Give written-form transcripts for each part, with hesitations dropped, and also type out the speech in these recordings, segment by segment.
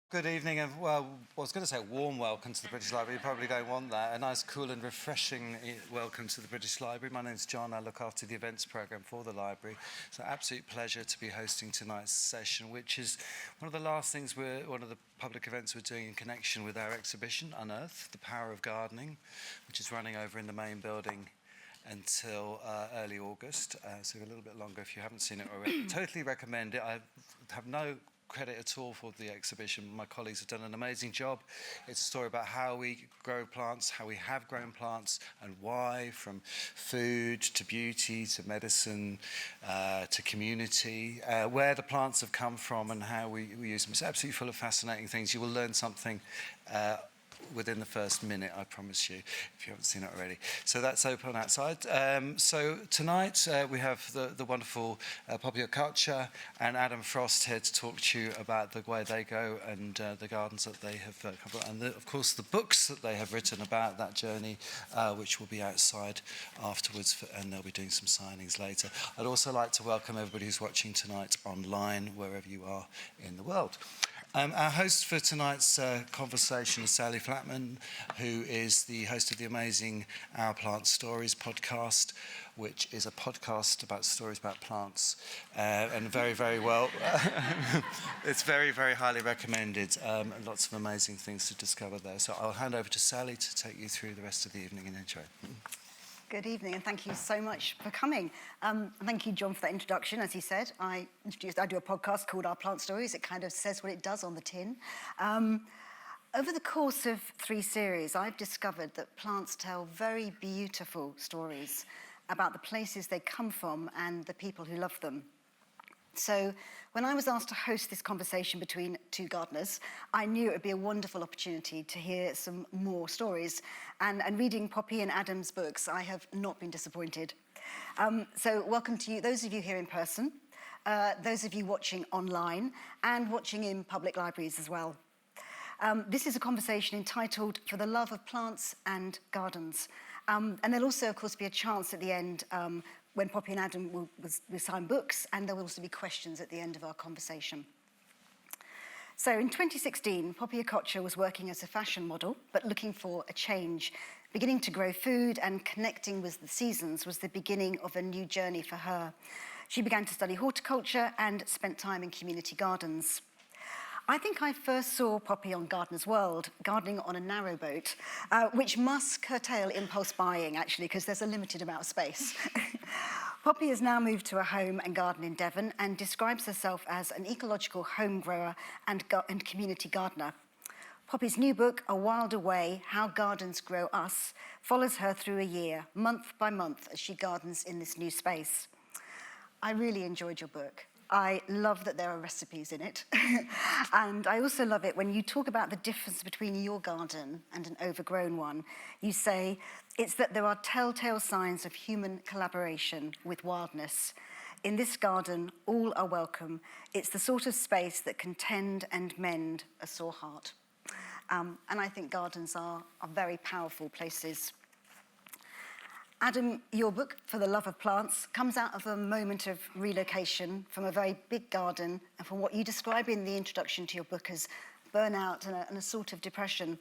Good evening, and well, I was going to say warm welcome to the British Library. You probably don't want that. A nice, cool and refreshing welcome to the British Library. My name's John. I look after the events programme for the library. It's an absolute pleasure to be hosting tonight's session, which is one of the last things one of the public events we're doing in connection with our exhibition, Unearth, The Power of Gardening, which is running over in the main building until early August, so a little bit longer if you haven't seen it already. Totally recommend it. I have no credit at all for the exhibition. My colleagues have done an amazing job. It's a story about how we grow plants, how we have grown plants, and why, from food to beauty to medicine to community, where the plants have come from and how we use them. It's absolutely full of fascinating things. You will learn something within the first minute, I promise you, if you haven't seen it already. So that's open outside. So tonight we have the wonderful Poppy Okotcha and Adam Frost here to talk to you about the way they go and the gardens that they have come and of course the books that they have written about that journey, which will be outside afterwards, and they'll be doing some signings later. I'd also like to welcome everybody who's watching tonight online, wherever you are in the world. Our host for tonight's conversation is Sally Flatman, who is the host of the amazing Our Plant Stories podcast, which is a podcast about stories about plants, and very, very well. It's very, very highly recommended, and lots of amazing things to discover there. So I'll hand over to Sally to take you through the rest of the evening and enjoy. Good evening, and thank you so much for coming. Thank you, John, for that introduction. As he said, I do a podcast called Our Plant Stories. It kind of says what it does on the tin. Over the course of 3 series, I've discovered that plants tell very beautiful stories about the places they come from and the people who love them. So when I was asked to host this conversation between 2 gardeners, I knew it would be a wonderful opportunity to hear some more stories. And reading Poppy and Adam's books, I have not been disappointed. So welcome to you, those of you here in person, those of you watching online, and watching in public libraries as well. This is a conversation entitled For the Love of Plants and Gardens. And there'll also, of course, be a chance at the end when Poppy and Adam will sign books, and there will also be questions at the end of our conversation. So in 2016, Poppy Okotcha was working as a fashion model, but looking for a change. Beginning to grow food and connecting with the seasons was the beginning of a new journey for her. She began to study horticulture and spent time in community gardens. I think I first saw Poppy on Gardener's World, gardening on a narrowboat, which must curtail impulse buying, actually, because there's a limited amount of space. Poppy has now moved to a home and garden in Devon and describes herself as an ecological home grower and community gardener. Poppy's new book, A Wilder Way, How Gardens Grow Us, follows her through a year, month by month, as she gardens in this new space. I really enjoyed your book. I love that there are recipes in it. And I also love it when you talk about the difference between your garden and an overgrown one. You say it's that there are telltale signs of human collaboration with wildness. In this garden, all are welcome. It's the sort of space that can tend and mend a sore heart. And I think gardens are very powerful places. Adam, your book, For the Love of Plants, comes out of a moment of relocation from a very big garden and from what you describe in the introduction to your book as burnout and a sort of depression,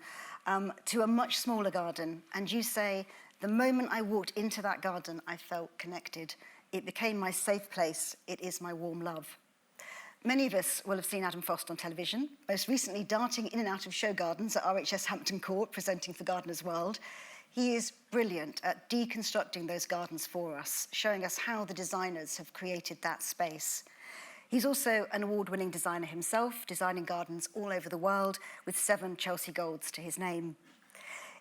to a much smaller garden. And you say, the moment I walked into that garden, I felt connected. It became my safe place. It is my warm love. Many of us will have seen Adam Frost on television, most recently darting in and out of show gardens at RHS Hampton Court, presenting for Gardener's World. He is brilliant at deconstructing those gardens for us, showing us how the designers have created that space. He's also an award-winning designer himself, designing gardens all over the world with 7 Chelsea Golds to his name.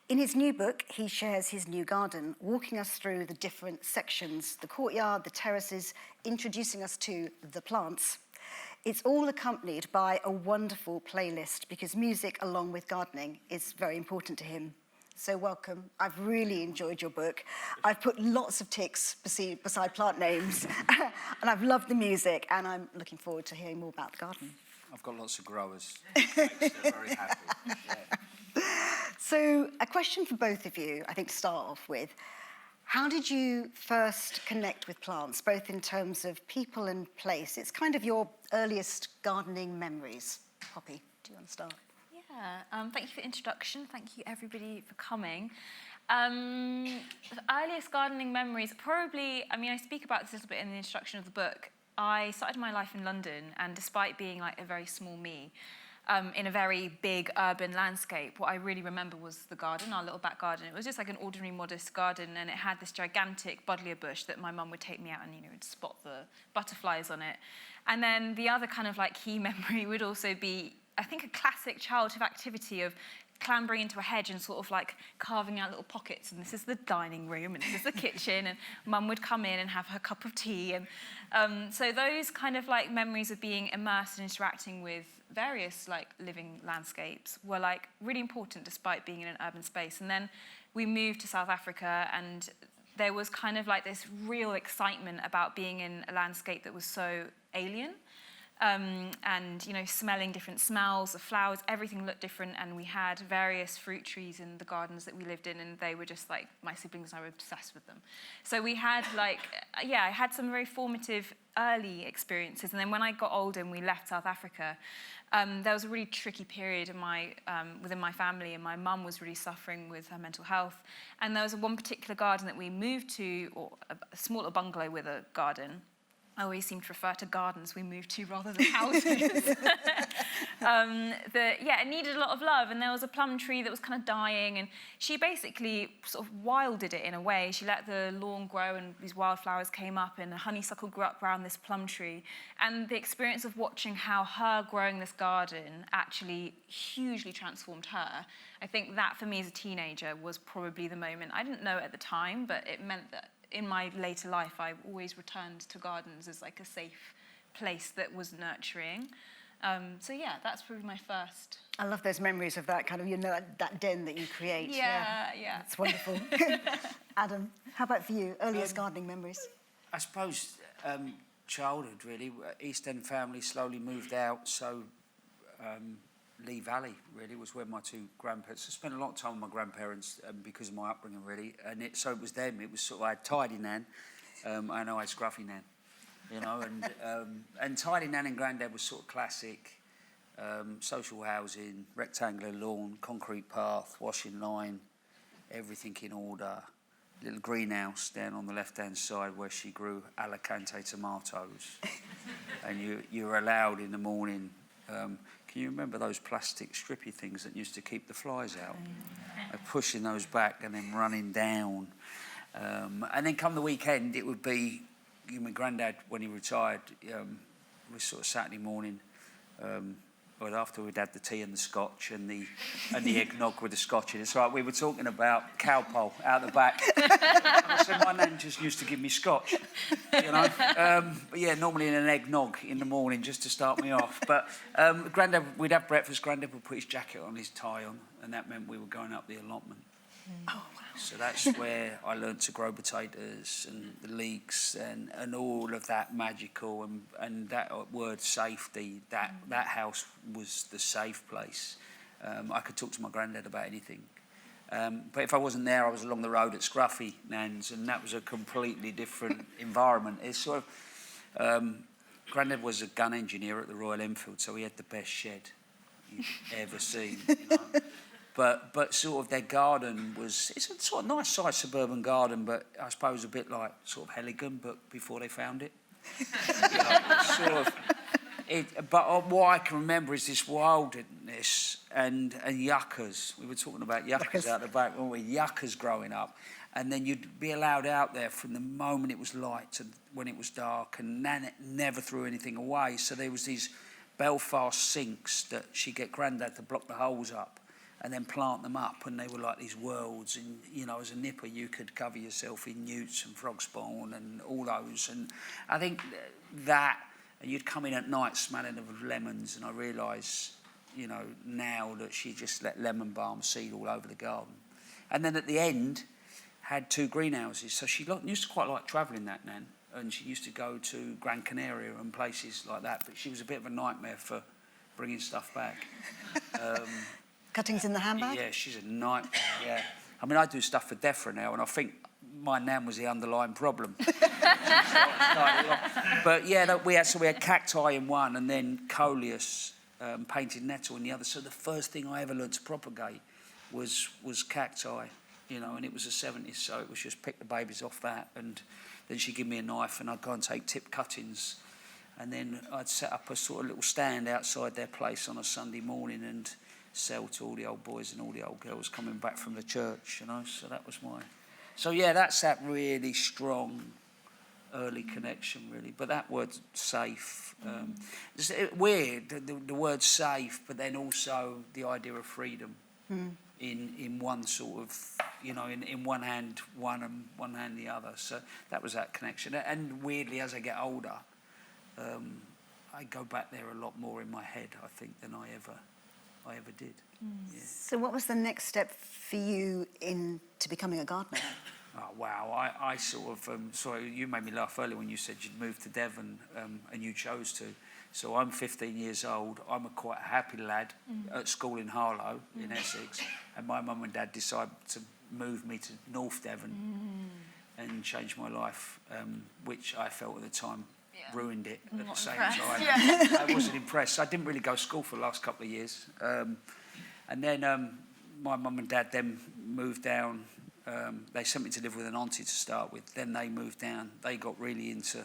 In his new book, he shares his new garden, walking us through the different sections, the courtyard, the terraces, introducing us to the plants. It's all accompanied by a wonderful playlist because music, along with gardening, is very important to him. So welcome. I've really enjoyed your book. I've put lots of ticks beside plant names, and I've loved the music, and I'm looking forward to hearing more about the garden. I've got lots of growers. They're very happy. Yeah. So a question for both of you, I think, to start off with. How did you first connect with plants, both in terms of people and place? It's kind of your earliest gardening memories, Poppy. Do you want to start? Yeah, thank you for the introduction. Thank you, everybody, for coming. The earliest gardening memories, probably, I mean, I speak about this a little bit in the introduction of the book. I started my life in London, and despite being like a very small me, in a very big urban landscape, what I really remember was the garden, our little back garden. It was just like an ordinary, modest garden, and it had this gigantic buddleia bush that my mum would take me out and, would spot the butterflies on it. And then the other kind of like key memory would also be, I think, a classic childhood activity of clambering into a hedge and sort of like carving out little pockets, and this is the dining room and this is the kitchen, and mum would come in and have her cup of tea, and so those kind of like memories of being immersed and interacting with various like living landscapes were like really important despite being in an urban space. And then we moved to South Africa, and there was kind of like this real excitement about being in a landscape that was so alien. And smelling different smells, the flowers, everything looked different, and we had various fruit trees in the gardens that we lived in, and they were just like, my siblings and I were obsessed with them. So we had I had some very formative early experiences, and then when I got older and we left South Africa, there was a really tricky period in within my family, and my mum was really suffering with her mental health, and there was one particular garden that we moved to, or a smaller bungalow with a garden. I always seem to refer to gardens we moved to rather than houses. It needed a lot of love, and there was a plum tree that was kind of dying, and she basically sort of wilded it in a way. She let the lawn grow, and these wildflowers came up, and a honeysuckle grew up around this plum tree. And the experience of watching how her growing this garden actually hugely transformed her, I think that for me as a teenager was probably the moment. I didn't know it at the time, but it meant that in my later life, I always returned to gardens as like a safe place that was nurturing. That's probably my first. I love those memories of that kind of, that den that you create. Yeah. It's wonderful. Adam, how about for you? Earliest gardening memories? I suppose childhood, really. East End family slowly moved out, so Lee Valley, really, was where my two grandparents... I spent a lot of time with my grandparents because of my upbringing, really. And so it was them. It was sort of... I had Tidy Nan, and I had Scruffy Nan, and Tidy Nan and Grandad was sort of classic. Social housing, rectangular lawn, concrete path, washing line, everything in order. Little greenhouse down on the left-hand side where she grew Alicante tomatoes. And you were allowed in the morning... can you remember those plastic strippy things that used to keep the flies out? Pushing those back and then running down. And then come the weekend, it would be... my granddad, when he retired, was sort of Saturday morning... but after we'd had the tea and the scotch and the eggnog with the scotch in it, it's right, we were talking about cowpole out the back. I said my nan just used to give me scotch, But yeah, normally in an eggnog in the morning just to start me off. But Grandad, we'd have breakfast. Grandad would put his jacket on, his tie on, and that meant we were going up the allotment. Oh, wow. So that's where I learned to grow potatoes and the leeks and all of that magical and that word safety, that house was the safe place. I could talk to my granddad about anything. But if I wasn't there, I was along the road at Scruffy Nan's, and that was a completely different environment. It's sort of... Grandad was a gun engineer at the Royal Enfield, so he had the best shed you've ever seen, But sort of their garden was... It's a sort of nice-sized suburban garden, but I suppose a bit like sort of Helligan, but before they found it. But what I can remember is this wildness and yuccas. We were talking about yuccas out the back, weren't we? Yuccas growing up. And then you'd be allowed out there from the moment it was light to when it was dark, and Nan never threw anything away. So there was these Belfast sinks that she'd get Grandad to block the holes up and then plant them up, and they were like these worlds. And, as a nipper, you could cover yourself in newts and frog spawn and all those. And I think that, and you'd come in at night smelling of lemons, and I realise, now that she just let lemon balm seed all over the garden. And then at the end, had two greenhouses. So she used to quite like travelling, that Nan, and she used to go to Gran Canaria and places like that, but she was a bit of a nightmare for bringing stuff back. Cuttings in the handbag? Yeah, she's a nightmare, yeah. I mean, I do stuff for DEFRA now, and I think my Nan was the underlying problem. But yeah, we had cacti in one, and then coleus painted nettle in the other. So the first thing I ever learned to propagate was cacti, you know, and it was the 70s, so it was just pick the babies off that, and then she'd give me a knife and I'd go and take tip cuttings, and then I'd set up a sort of little stand outside their place on a Sunday morning and sell to all the old boys and all the old girls coming back from the church, you know. So that was my... So yeah, that's that really strong early connection, really. But that word safe, it's weird, the word safe, but then also the idea of freedom in one sort of, you know, in one hand one and one hand the other. So that was that connection. And weirdly, as I get older, I go back there a lot more in my head, I think, than I ever did. Yeah. So what was the next step for you into becoming a gardener? Oh, wow, I sort of, sorry, you made me laugh earlier when you said you'd moved to Devon and you chose to. So I'm 15 years old, I'm a quite happy lad at school in Harlow, in Essex, and my mum and dad decided to move me to North Devon and change my life, which I felt at the time ruined it at the same time. I wasn't impressed. I didn't really go to school for the last couple of years. And then my mum and dad then moved down. They sent me to live with an auntie to start with. Then they moved down. They got really into,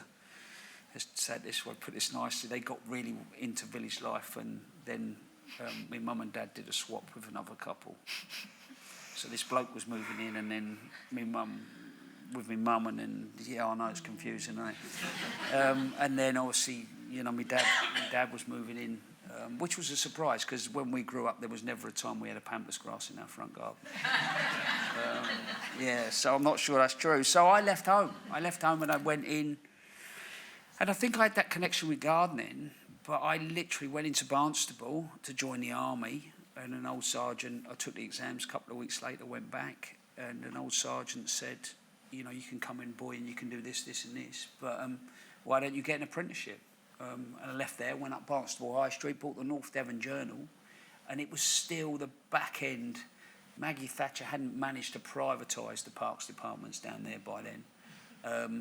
let's say it this way, put this nicely, they got really into village life, and then my mum and dad did a swap with another couple. So this bloke was moving in, and then my mum with my mum, and then, yeah, I know it's confusing, isn't it? And then obviously, you know, my dad was moving in, which was a surprise, because when we grew up, there was never a time we had a pampas grass in our front garden. Yeah, so I'm not sure that's true. So I left home. And I went in, and I think I had that connection with gardening, but I literally went into Barnstable to join the army, and an old sergeant, I took the exams, a couple of weeks later, went back, and an old sergeant said, you know, you can come in, boy, and you can do this, this and this, but why don't you get an apprenticeship? And I left there, went up Barnstable High Street, bought the North Devon Journal, and it was still the back end. Maggie Thatcher hadn't managed to privatise the parks departments down there by then,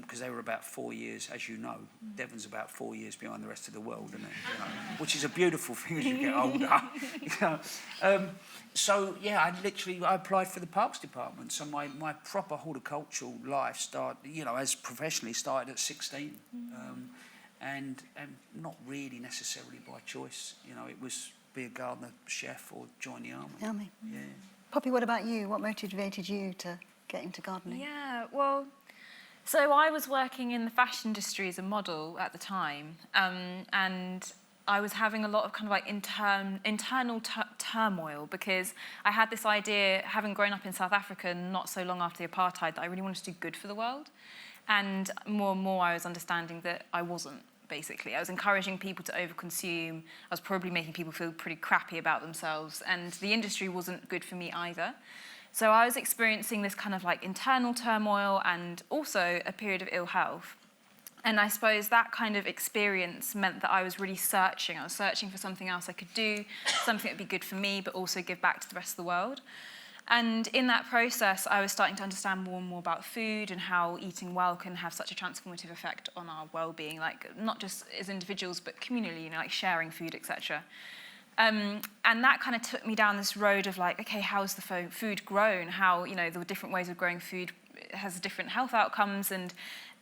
because they were about 4 years, as you know. Devon's about 4 years behind the rest of the world, isn't it? You know, which is a beautiful thing as you get older. You know? So, yeah, I applied for the parks department. So my proper horticultural life started, you know, as professionally started at 16. And not really necessarily by choice. You know, it was be a gardener, chef, or join the army. Yeah. Poppy, what about you? What motivated you to get into gardening? Yeah, well, so I was working in the fashion industry as a model at the time, and I was having a lot of kind of like internal turmoil, because I had this idea, having grown up in South Africa not so long after the apartheid, that I really wanted to do good for the world. And more I was understanding that I wasn't, basically. I was encouraging people to overconsume. I was probably making people feel pretty crappy about themselves, and the industry wasn't good for me either. So I was experiencing this kind of like internal turmoil and also a period of ill health. And I suppose that kind of experience meant that I was really searching. I was searching for something else I could do, something that would be good for me, but also give back to the rest of the world. And in that process, I was starting to understand more and more about food and how eating well can have such a transformative effect on our well-being, like not just as individuals, but communally, you know, like sharing food, etc. And that kind of took me down this road of like, okay, how's the food grown? How, you know, the different ways of growing food has different health outcomes. And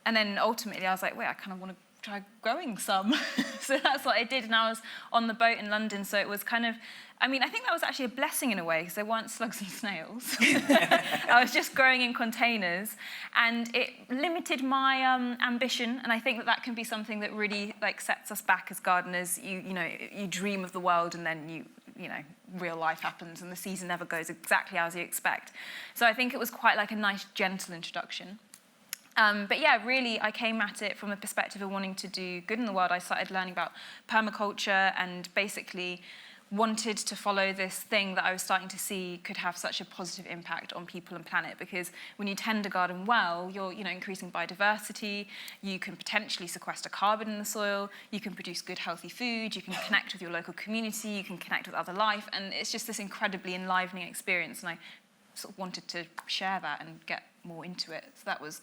then ultimately I was like, wait, I kind of want to try growing some. So that's what I did. And I was on the boat in London. So it was kind of, I mean, I think that was actually a blessing in a way, because there weren't slugs and snails. I was just growing in containers, and it limited my ambition. And I think that can be something that really like sets us back as gardeners. You know, you dream of the world, and then you know, real life happens, and the season never goes exactly as you expect. So I think it was quite like a nice, gentle introduction. But yeah, really, I came at it from a perspective of wanting to do good in the world. I started learning about permaculture and basically wanted to follow this thing that I was starting to see could have such a positive impact on people and planet, because when you tend a garden well, you're, you know, increasing biodiversity, you can potentially sequester carbon in the soil, you can produce good, healthy food, you can connect with your local community, you can connect with other life, and it's just this incredibly enlivening experience, and I sort of wanted to share that and get more into it. So that was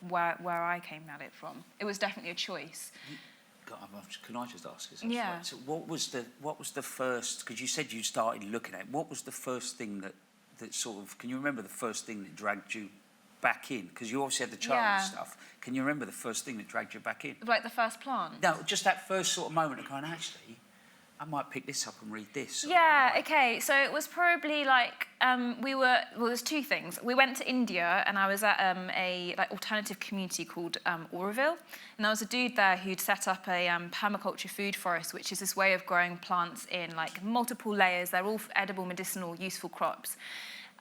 where I came at it from. It was definitely a choice. God, can I just ask this? Yeah. So what was the first? Because you said you started looking at it. What was the first thing that sort of? Can you remember the first thing that dragged you back in? Because you obviously had the childhood stuff. Can you remember the first thing that dragged you back in? Like the first plant? No, just that first sort of moment of going, actually, I might pick this up and read this. Yeah, okay. So it was probably like there's two things. We went to India and I was at a like alternative community called Auroville, and there was a dude there who'd set up a permaculture food forest, which is this way of growing plants in like multiple layers. They're all edible, medicinal, useful crops.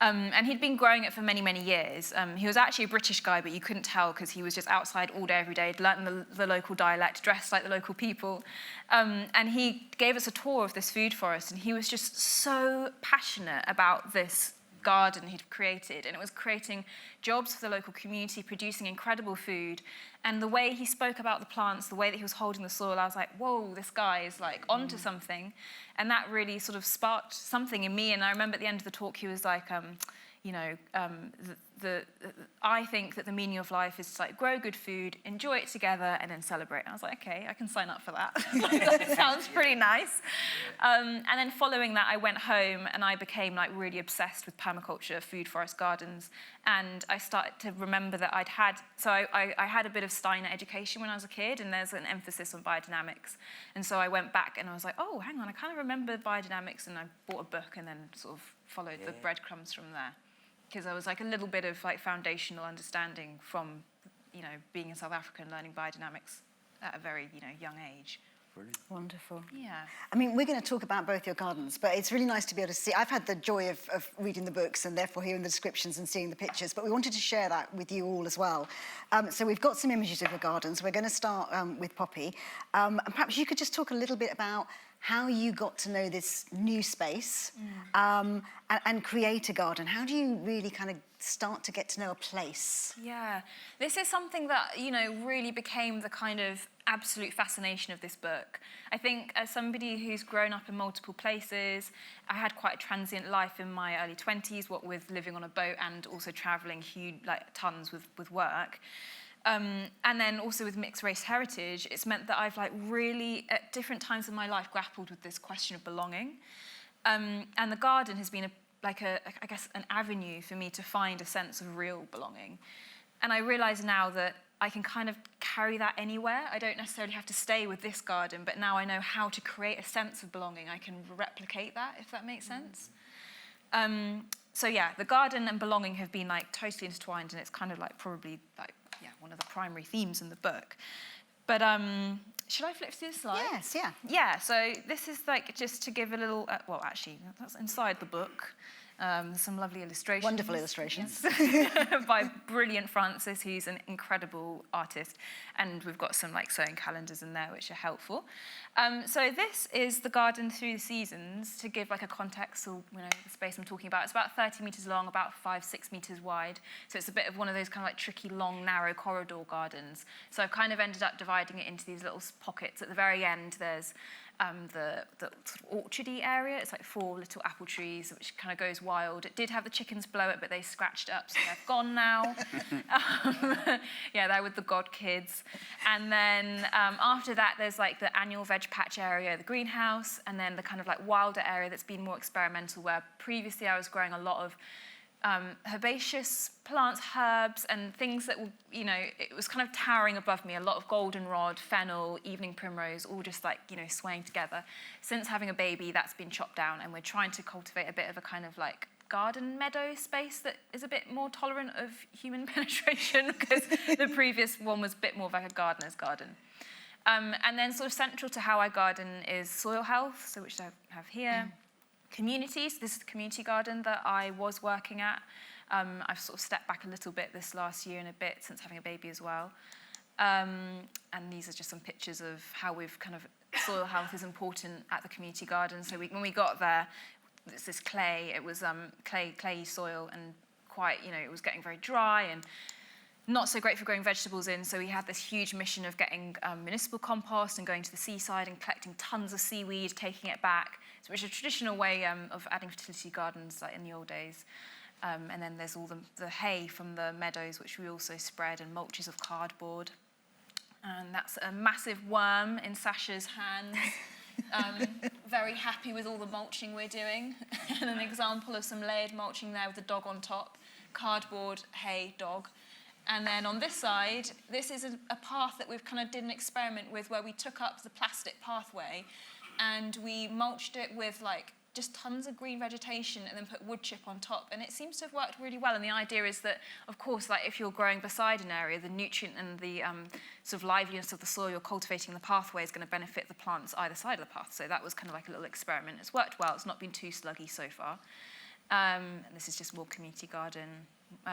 And he'd been growing it for many, many years. He was actually a British guy, but you couldn't tell because he was just outside all day, every day. He'd learnt the local dialect, dressed like the local people. And he gave us a tour of this food forest, and he was just so passionate about this garden he'd created, and it was creating jobs for the local community, producing incredible food. And the way he spoke about the plants, the way that he was holding the soil, I was like, whoa, this guy is like onto something. And that really sort of sparked something in me. And I remember at the end of the talk, he was like, I think that the meaning of life is to like grow good food, enjoy it together, and then celebrate. And I was like, okay, I can sign up for that. That sounds pretty nice. And then following that, I went home and I became like really obsessed with permaculture, food, forest, gardens. And I started to remember that I had a bit of Steiner education when I was a kid, and there's an emphasis on biodynamics. And so I went back and I was like, oh, hang on, I kind of remember biodynamics, and I bought a book and then sort of followed the breadcrumbs from there. Because there was like a little bit of like foundational understanding from, being in South Africa and learning biodynamics at a very, young age. Brilliant. Wonderful. Yeah. I mean, we're going to talk about both your gardens, but it's really nice to be able to see. I've had the joy of reading the books and therefore hearing the descriptions and seeing the pictures, but we wanted to share that with you all as well. So we've got some images of your gardens. We're going to start with Poppy. And perhaps you could just talk a little bit about how you got to know this new space and create a garden. How do you really kind of start to get to know a place? Yeah, this is something that, really became the kind of absolute fascination of this book. I think as somebody who's grown up in multiple places, I had quite a transient life in my early 20s, what with living on a boat and also traveling huge, like tons with work. And then also with mixed race heritage, it's meant that I've like really at different times in my life grappled with this question of belonging. And the garden has been I guess an avenue for me to find a sense of real belonging. And I realise now that I can kind of carry that anywhere. I don't necessarily have to stay with this garden, but now I know how to create a sense of belonging. I can replicate that, if that makes sense. So yeah, the garden and belonging have been like totally intertwined, and it's kind of like probably like one of the primary themes in the book. But should I flip to this slide? Yes, yeah. Yeah, so this is like just to give a little, actually, that's inside the book. Some lovely illustrations. Wonderful illustrations. Yes. By brilliant Francis, who's an incredible artist. And we've got some like sewing calendars in there, which are helpful. So this is the garden through the seasons, to give like a context of the space I'm talking about. It's about 30 metres long, about 5-6 metres wide. So it's a bit of one of those kind of like tricky, long, narrow corridor gardens. So I've kind of ended up dividing it into these little pockets. At the very end, there's the sort of orchardy area. It's like 4 little apple trees, which kind of goes wild. It did have the chickens blow it, but they scratched it up, so they're gone now. They're with the god kids. And then after that, there's like the annual veg patch area, the greenhouse, and then the kind of like wilder area that's been more experimental, where previously I was growing a lot of herbaceous plants, herbs, and things that, it was kind of towering above me. A lot of goldenrod, fennel, evening primrose, all just like, swaying together. Since having a baby, that's been chopped down, and we're trying to cultivate a bit of a kind of like garden meadow space that is a bit more tolerant of human penetration, because the previous one was a bit more of like a gardener's garden. And then sort of central to how I garden is soil health, so which I have here. Communities. This is the community garden that I was working at. I've sort of stepped back a little bit this last year and a bit since having a baby as well. And these are just some pictures of how we've kind of, soil health is important at the community garden. So when we got there, it's this clay. It was clayey soil, and quite, it was getting very dry and not so great for growing vegetables in. So we had this huge mission of getting municipal compost and going to the seaside and collecting tons of seaweed, taking it back, which is a traditional way of adding fertility gardens like in the old days. And then there's all the hay from the meadows, which we also spread, and mulches of cardboard. And that's a massive worm in Sasha's hands. Very happy with all the mulching we're doing. And an example of some layered mulching there with the dog on top. Cardboard, hay, dog. And then on this side, this is a path that we've kind of did an experiment with where we took up the plastic pathway and we mulched it with like just tons of green vegetation and then put wood chip on top. And it seems to have worked really well. And the idea is that, of course, like if you're growing beside an area, the nutrient and the sort of liveliness of the soil you're cultivating in the pathway is going to benefit the plants either side of the path. So that was kind of like a little experiment. It's worked well. It's not been too sluggy so far. And this is just more community garden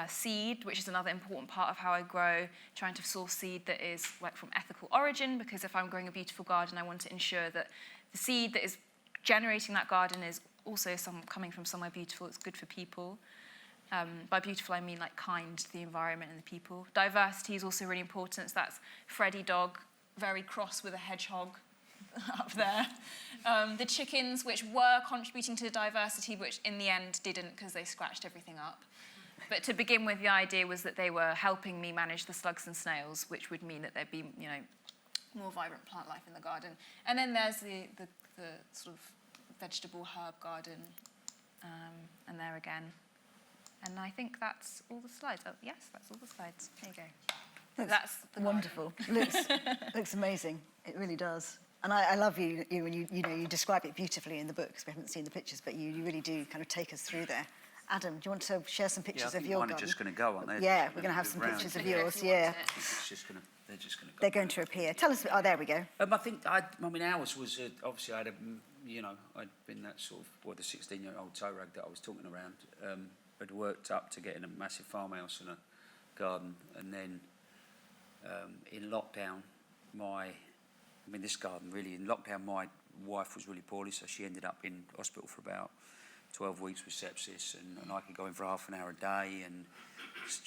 seed, which is another important part of how I grow, trying to source seed that is like from ethical origin, because if I'm growing a beautiful garden, I want to ensure that the seed that is generating that garden is also coming from somewhere beautiful. It's good for people. By beautiful, I mean like kind to the environment and the people. Diversity is also really important. So that's Freddy dog, very cross with a hedgehog up there. The chickens, which were contributing to the diversity, which in the end didn't because they scratched everything up. But to begin with, the idea was that they were helping me manage the slugs and snails, which would mean that there'd be, you know, more vibrant plant life in the garden. And then there's the sort of vegetable herb garden, and there again. And I think that's all the slides. Oh, yes, that's all the slides. There you go. That's the wonderful. Looks amazing. It really does. And I love you when you describe it beautifully in the book, because we haven't seen the pictures, but you really do kind of take us through there. Adam, do you want to share some pictures of your garden? Mine are just going to go, aren't they? Yeah, we're going to have some pictures of yours. Yeah, they're just going to go. They're going to appear. Tell us. Oh, there we go. I think ours was obviously I'd been that sort of the 16-year-old toe rag that I was talking around. I'd worked up to getting a massive farmhouse and a garden, and then in lockdown, this garden really in lockdown. My wife was really poorly, so she ended up in hospital for about 12 weeks with sepsis, and I could go in for half an hour a day, and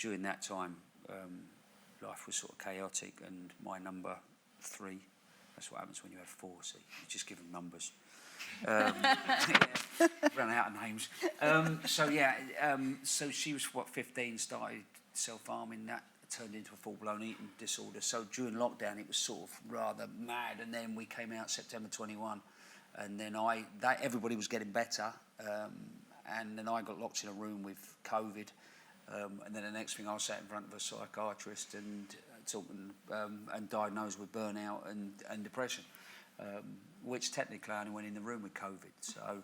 during that time life was sort of chaotic, and my number 3, that's what happens when you have 4, see, you just give them numbers. Ran out of names. So she was 15, started self-harming, that turned into a full-blown eating disorder. So during lockdown it was sort of rather mad, and then we came out September 21, and then everybody was getting better, and then I got locked in a room with COVID, and then the next thing I was sat in front of a psychiatrist and and diagnosed with burnout and depression, which technically I only went in the room with COVID. So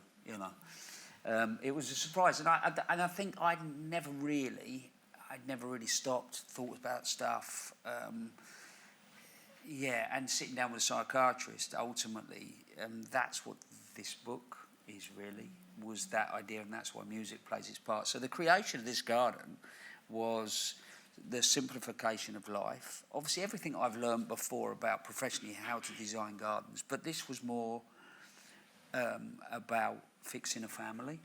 it was a surprise, and I think I'd never really stopped, thought about stuff. And sitting down with a psychiatrist, ultimately, that's what this book is really, was that idea, and that's why music plays its part. So the creation of this garden was the simplification of life. Obviously, everything I've learned before about professionally how to design gardens, but this was more about fixing a family.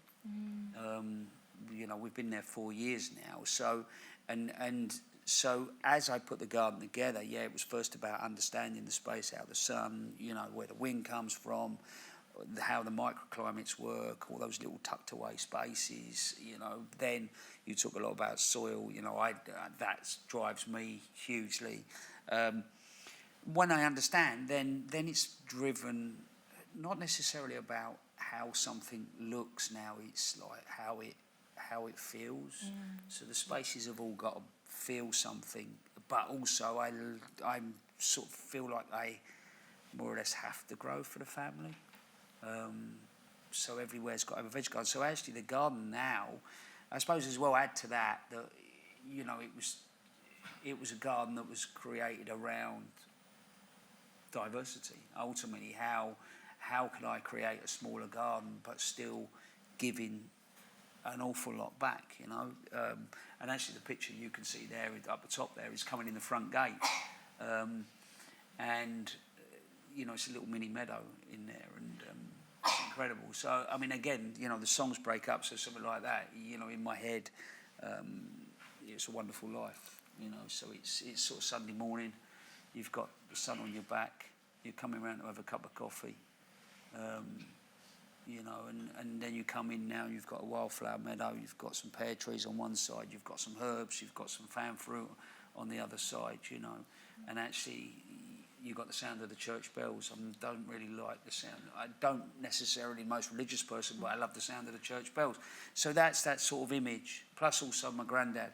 We've been there 4 years now, so so as I put the garden together, it was first about understanding the space, how the sun, where the wind comes from, how the microclimates work, all those little tucked away spaces, Then you talk a lot about soil, that drives me hugely. When I understand, then it's driven not necessarily about how something looks now, it's like how it feels. So the spaces have all got to feel something, but also I sort of feel like I more or less have to grow for the family. So everywhere's got to have a veg garden. So actually the garden now, I suppose as well add to that it was a garden that was created around diversity. Ultimately, how can I create a smaller garden but still giving an awful lot back, And actually the picture you can see there up the top there is coming in the front gate. It's a little mini meadow in there, and it's incredible. So, again, the songs break up, so something like that, in my head, it's a wonderful life, So it's sort of Sunday morning, you've got the sun on your back, you're coming around to have a cup of coffee, and then you come in now, you've got a wildflower meadow, you've got some pear trees on one side, you've got some herbs, you've got some fan fruit on the other side, And actually, you got the sound of the church bells. I don't really like the sound. I don't necessarily the most religious person, but I love the sound of the church bells. So that's that sort of image. Plus also my granddad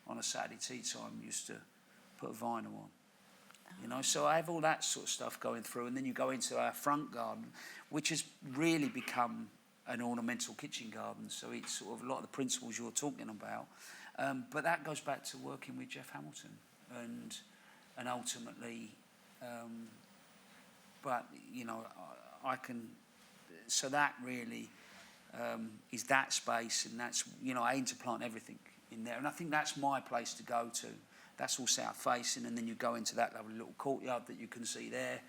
on a Saturday tea time used to put a vinyl on. You know, so I have all that sort of stuff going through, and then you go into our front garden, which has really become an ornamental kitchen garden. So it's sort of a lot of the principles you're talking about, but that goes back to working with Jeff Hamilton, and ultimately, but you know, I can. So that really is that space, and that's, you know, I aim to plant everything in there, and I think that's my place to go to. That's all south facing, and then you go into that lovely little courtyard that you can see there.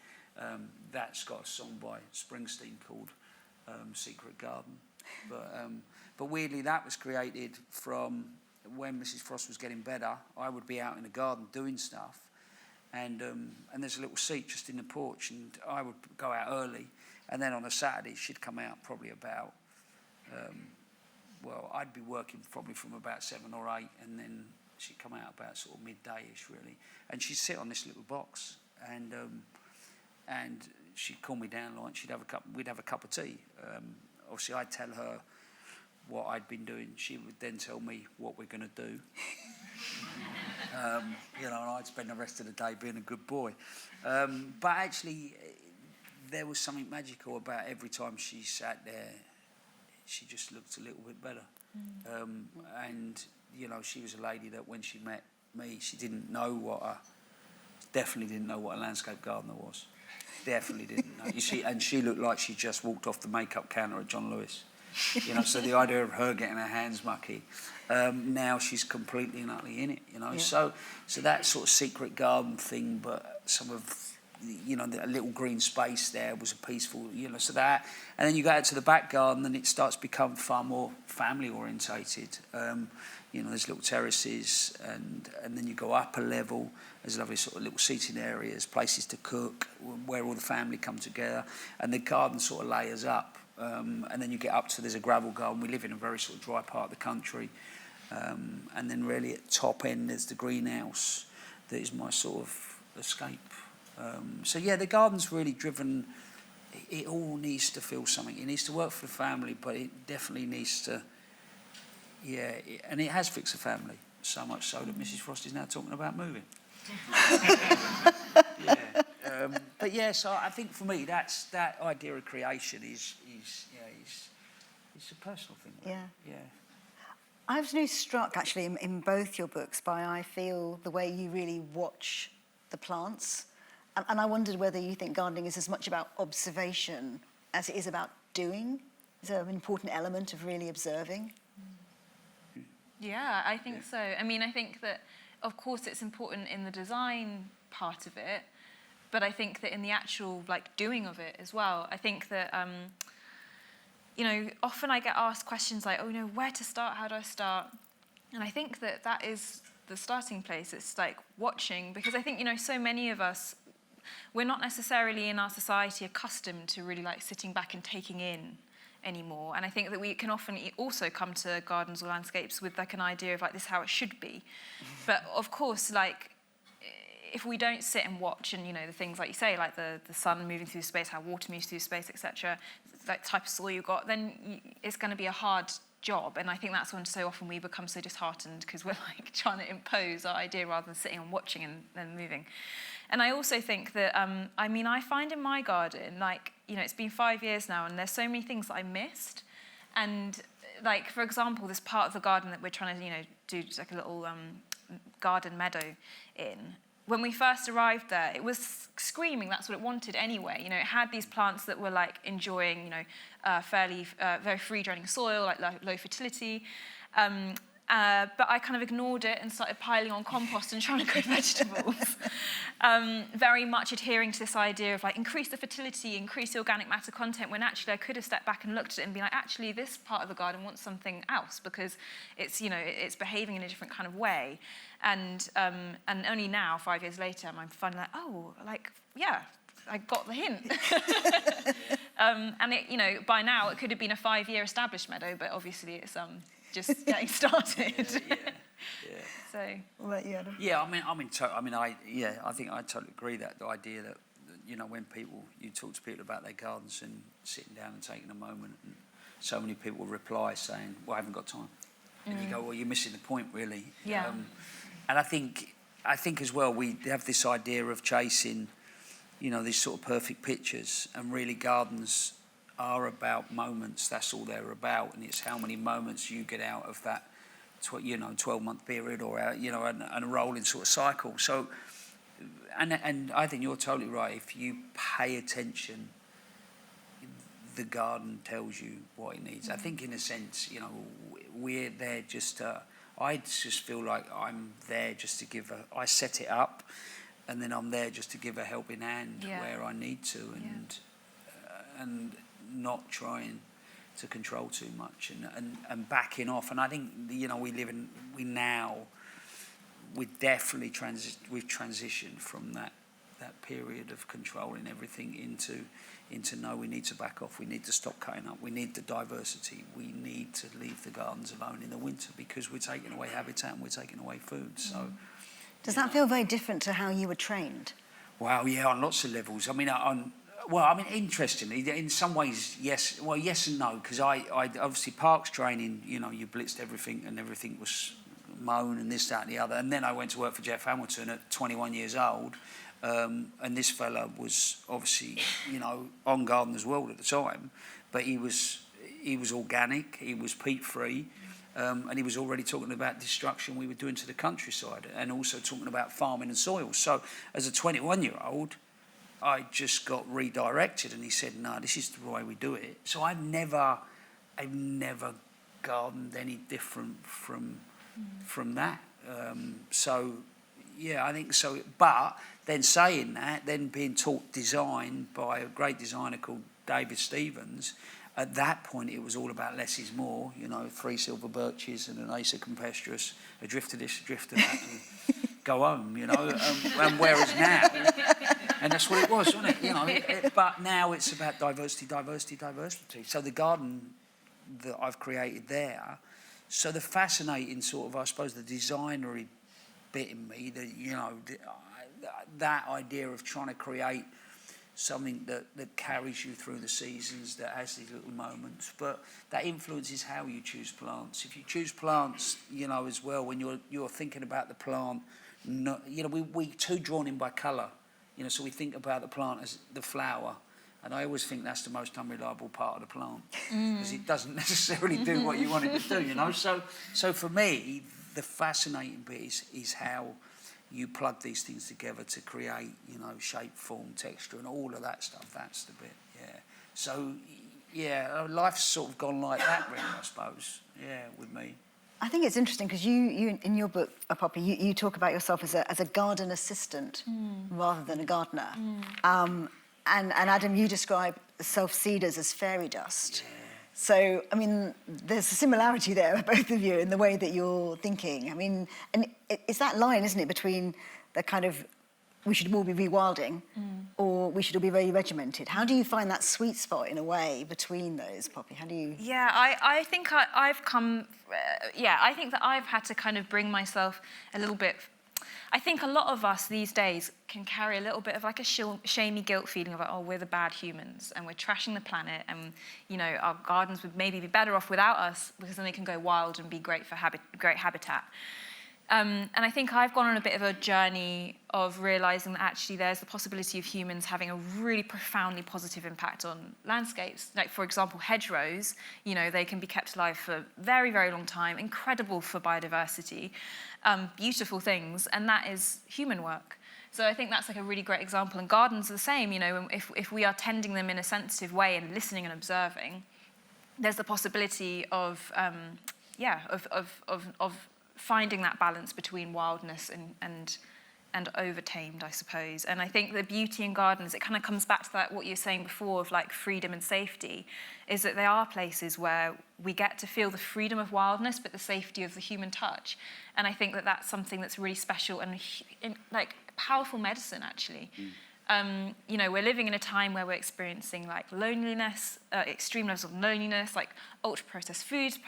That's got a song by Springsteen called Secret Garden. But weirdly, that was created from when Mrs. Frost was getting better. I would be out in the garden doing stuff, and there's a little seat just in the porch, and I would go out early, and then on a Saturday she'd come out probably about, I'd be working probably from about 7 or 8, and then she'd come out about sort of midday-ish, really, and she'd sit on this little box, and she'd call me down lunch. We'd have a cup of tea. Obviously, I'd tell her what I'd been doing. She would then tell me what we're going to do. You know, and I'd spend the rest of the day being a good boy. But actually, there was something magical about every time she sat there. She just looked a little bit better. And you know, she was a lady that when she met me, she definitely didn't know what a landscape gardener was. Definitely didn't know. You see, and she looked like she just walked off the makeup counter at John Lewis. You know, so the idea of her getting her hands mucky, now she's completely and utterly in it. You know, so that sort of secret garden thing, but some of, you know, a little green space there was a peaceful, you know, so that, and then you go out to the back garden and it starts to become far more family orientated. You know, there's little terraces, and then you go up a level. There's lovely sort of little seating areas, places to cook, where all the family come together, and the garden sort of layers up. And then you get up to, there's a gravel garden. We live in a very sort of dry part of the country, and then really at the top end there's the greenhouse that is my sort of escape. So yeah, the garden's really driven. It all needs to feel something. It needs to work for the family, but it definitely needs to. Yeah, and it has fixed the family, so much so that Mrs. Frost is now talking about moving. But yeah, so I think for me, that idea of creation is a personal thing. Really. Yeah. I was really struck, actually, in both your books by, I feel, the way you really watch the plants, and I wondered whether you think gardening is as much about observation as it is about doing. Is there an important element of really observing? Yeah, I think so. I mean, I think that, of course, it's important in the design part of it, but I think that in the actual, like, doing of it as well, I think that, you know, often I get asked questions like, oh, you know, where to start, how do I start? And I think that that is the starting place. It's like watching, because I think, you know, so many of us, we're not necessarily in our society accustomed to really, like, sitting back and taking in anymore, and I think that we can often also come to gardens or landscapes with like an idea of like this is how it should be, but of course, like, if we don't sit and watch, and you know the things like you say, like the sun moving through space, how water moves through space, etc., that type of soil you've got, then it's going to be a hard job. And I think that's when so often we become so disheartened, because we're like trying to impose our idea rather than sitting and watching and then moving. And I also think that, I mean, I find in my garden, like, you know, it's been 5 years now, and there's so many things that I missed. And, like, for example, this part of the garden that we're trying to, you know, do like a little garden meadow in. When we first arrived there, it was screaming that's what it wanted anyway. You know, it had these plants that were, like, enjoying, you know, very free-draining soil, like low fertility. But I kind of ignored it and started piling on compost and trying to grow vegetables. Very much adhering to this idea of like increase the fertility, increase the organic matter content, when actually I could have stepped back and looked at it and been like, actually this part of the garden wants something else, because it's, you know, it's behaving in a different kind of way. And only now, 5 years later, I'm finally like, oh, like, yeah, I got the hint. And it, you know, by now it could have been a 5-year established meadow, but obviously it's just getting started. So, what about you, Adam? Yeah, I think I totally agree that the idea that you know, when you talk to people about their gardens and sitting down and taking a moment, and so many people reply saying, well, I haven't got time. And you go, well, you're missing the point, really. Yeah. And I think as well, we have this idea of chasing, you know, these sort of perfect pictures, and really gardens are about moments. That's all they're about, and it's how many moments you get out of that, 12-month period, or and a rolling sort of cycle. So, and I think you're totally right. If you pay attention, the garden tells you what it needs. I think, in a sense, you know, we're there just to. I just feel like I'm there just to give I set it up, and then I'm there just to give a helping hand where I need to, and not trying to control too much, and backing off. And I think, you know, we've definitely transitioned from that period of controlling everything into no, we need to back off, we need to stop cutting up, we need the diversity, we need to leave the gardens alone in the winter, because we're taking away habitat and we're taking away food. So does that feel very different to how you were trained? Wow, yeah, on lots of levels. I mean, interestingly, in some ways, yes. Well, yes and no, because I obviously parks training, you know, you blitzed everything and everything was mown and this, that and the other. And then I went to work for Jeff Hamilton at 21 years old. And this fella was obviously, you know, on Gardener's World at the time, but he was organic, he was peat-free, and he was already talking about destruction we were doing to the countryside, and also talking about farming and soil. So as a 21-year-old, I just got redirected, and he said, no, this is the way we do it. So I've never gardened any different from that. So yeah, I think so. But then saying that, then being taught design by a great designer called David Stevens, at that point it was all about less is more. You know, 3 silver birches and an acer campestris, a drifter this, a drifter that, and go home. You know, and whereas now, and that's what it was, wasn't it? You know, but now it's about diversity. So the garden that I've created there. So the fascinating sort of, I suppose, the designery bit in me, that, you know, that idea of trying to create something that carries you through the seasons, that has these little moments, but that influences how you choose plants. If you choose plants, you know, as well, when you're thinking about the plant, you know, we too drawn in by colour, you know, so we think about the plant as the flower. And I always think that's the most unreliable part of the plant, because it doesn't necessarily do what you want it to do, you know. So for me, the fascinating bit is how you plug these things together to create, you know, shape, form, texture, and all of that stuff. That's the bit, yeah. So, yeah, life's sort of gone like that, really, I suppose, yeah, with me. I think it's interesting because you in your book, Poppy, you talk about yourself as a garden assistant rather than a gardener. And Adam, you describe self-seeders as fairy dust. Yeah. So, I mean, there's a similarity there, both of you, in the way that you're thinking. I mean, and it's that line, isn't it, between the kind of, we should all be rewilding, or we should all be very regimented. How do you find that sweet spot, in a way, between those, Poppy? How do you... Yeah, I think I've come... I think that I've had to kind of bring myself a little bit... I think a lot of us these days can carry a little bit of like a shamey guilt feeling of, oh, we're the bad humans and we're trashing the planet, and, you know, our gardens would maybe be better off without us, because then they can go wild and be great for great habitat. And I think I've gone on a bit of a journey of realising that actually there's the possibility of humans having a really profoundly positive impact on landscapes. Like, for example, hedgerows, you know, they can be kept alive for a very, very long time, incredible for biodiversity, beautiful things, and that is human work. So I think that's like a really great example. And gardens are the same, you know, if we are tending them in a sensitive way and listening and observing, there's the possibility of finding that balance between wildness and overtamed, I suppose. And I think the beauty in gardens, it kind of comes back to that, what you were saying before, of like freedom and safety, is that they are places where we get to feel the freedom of wildness, but the safety of the human touch. And I think that that's something that's really special and like powerful medicine, actually. You know, we're living in a time where we're experiencing like loneliness, extreme levels of loneliness, like ultra-processed foods,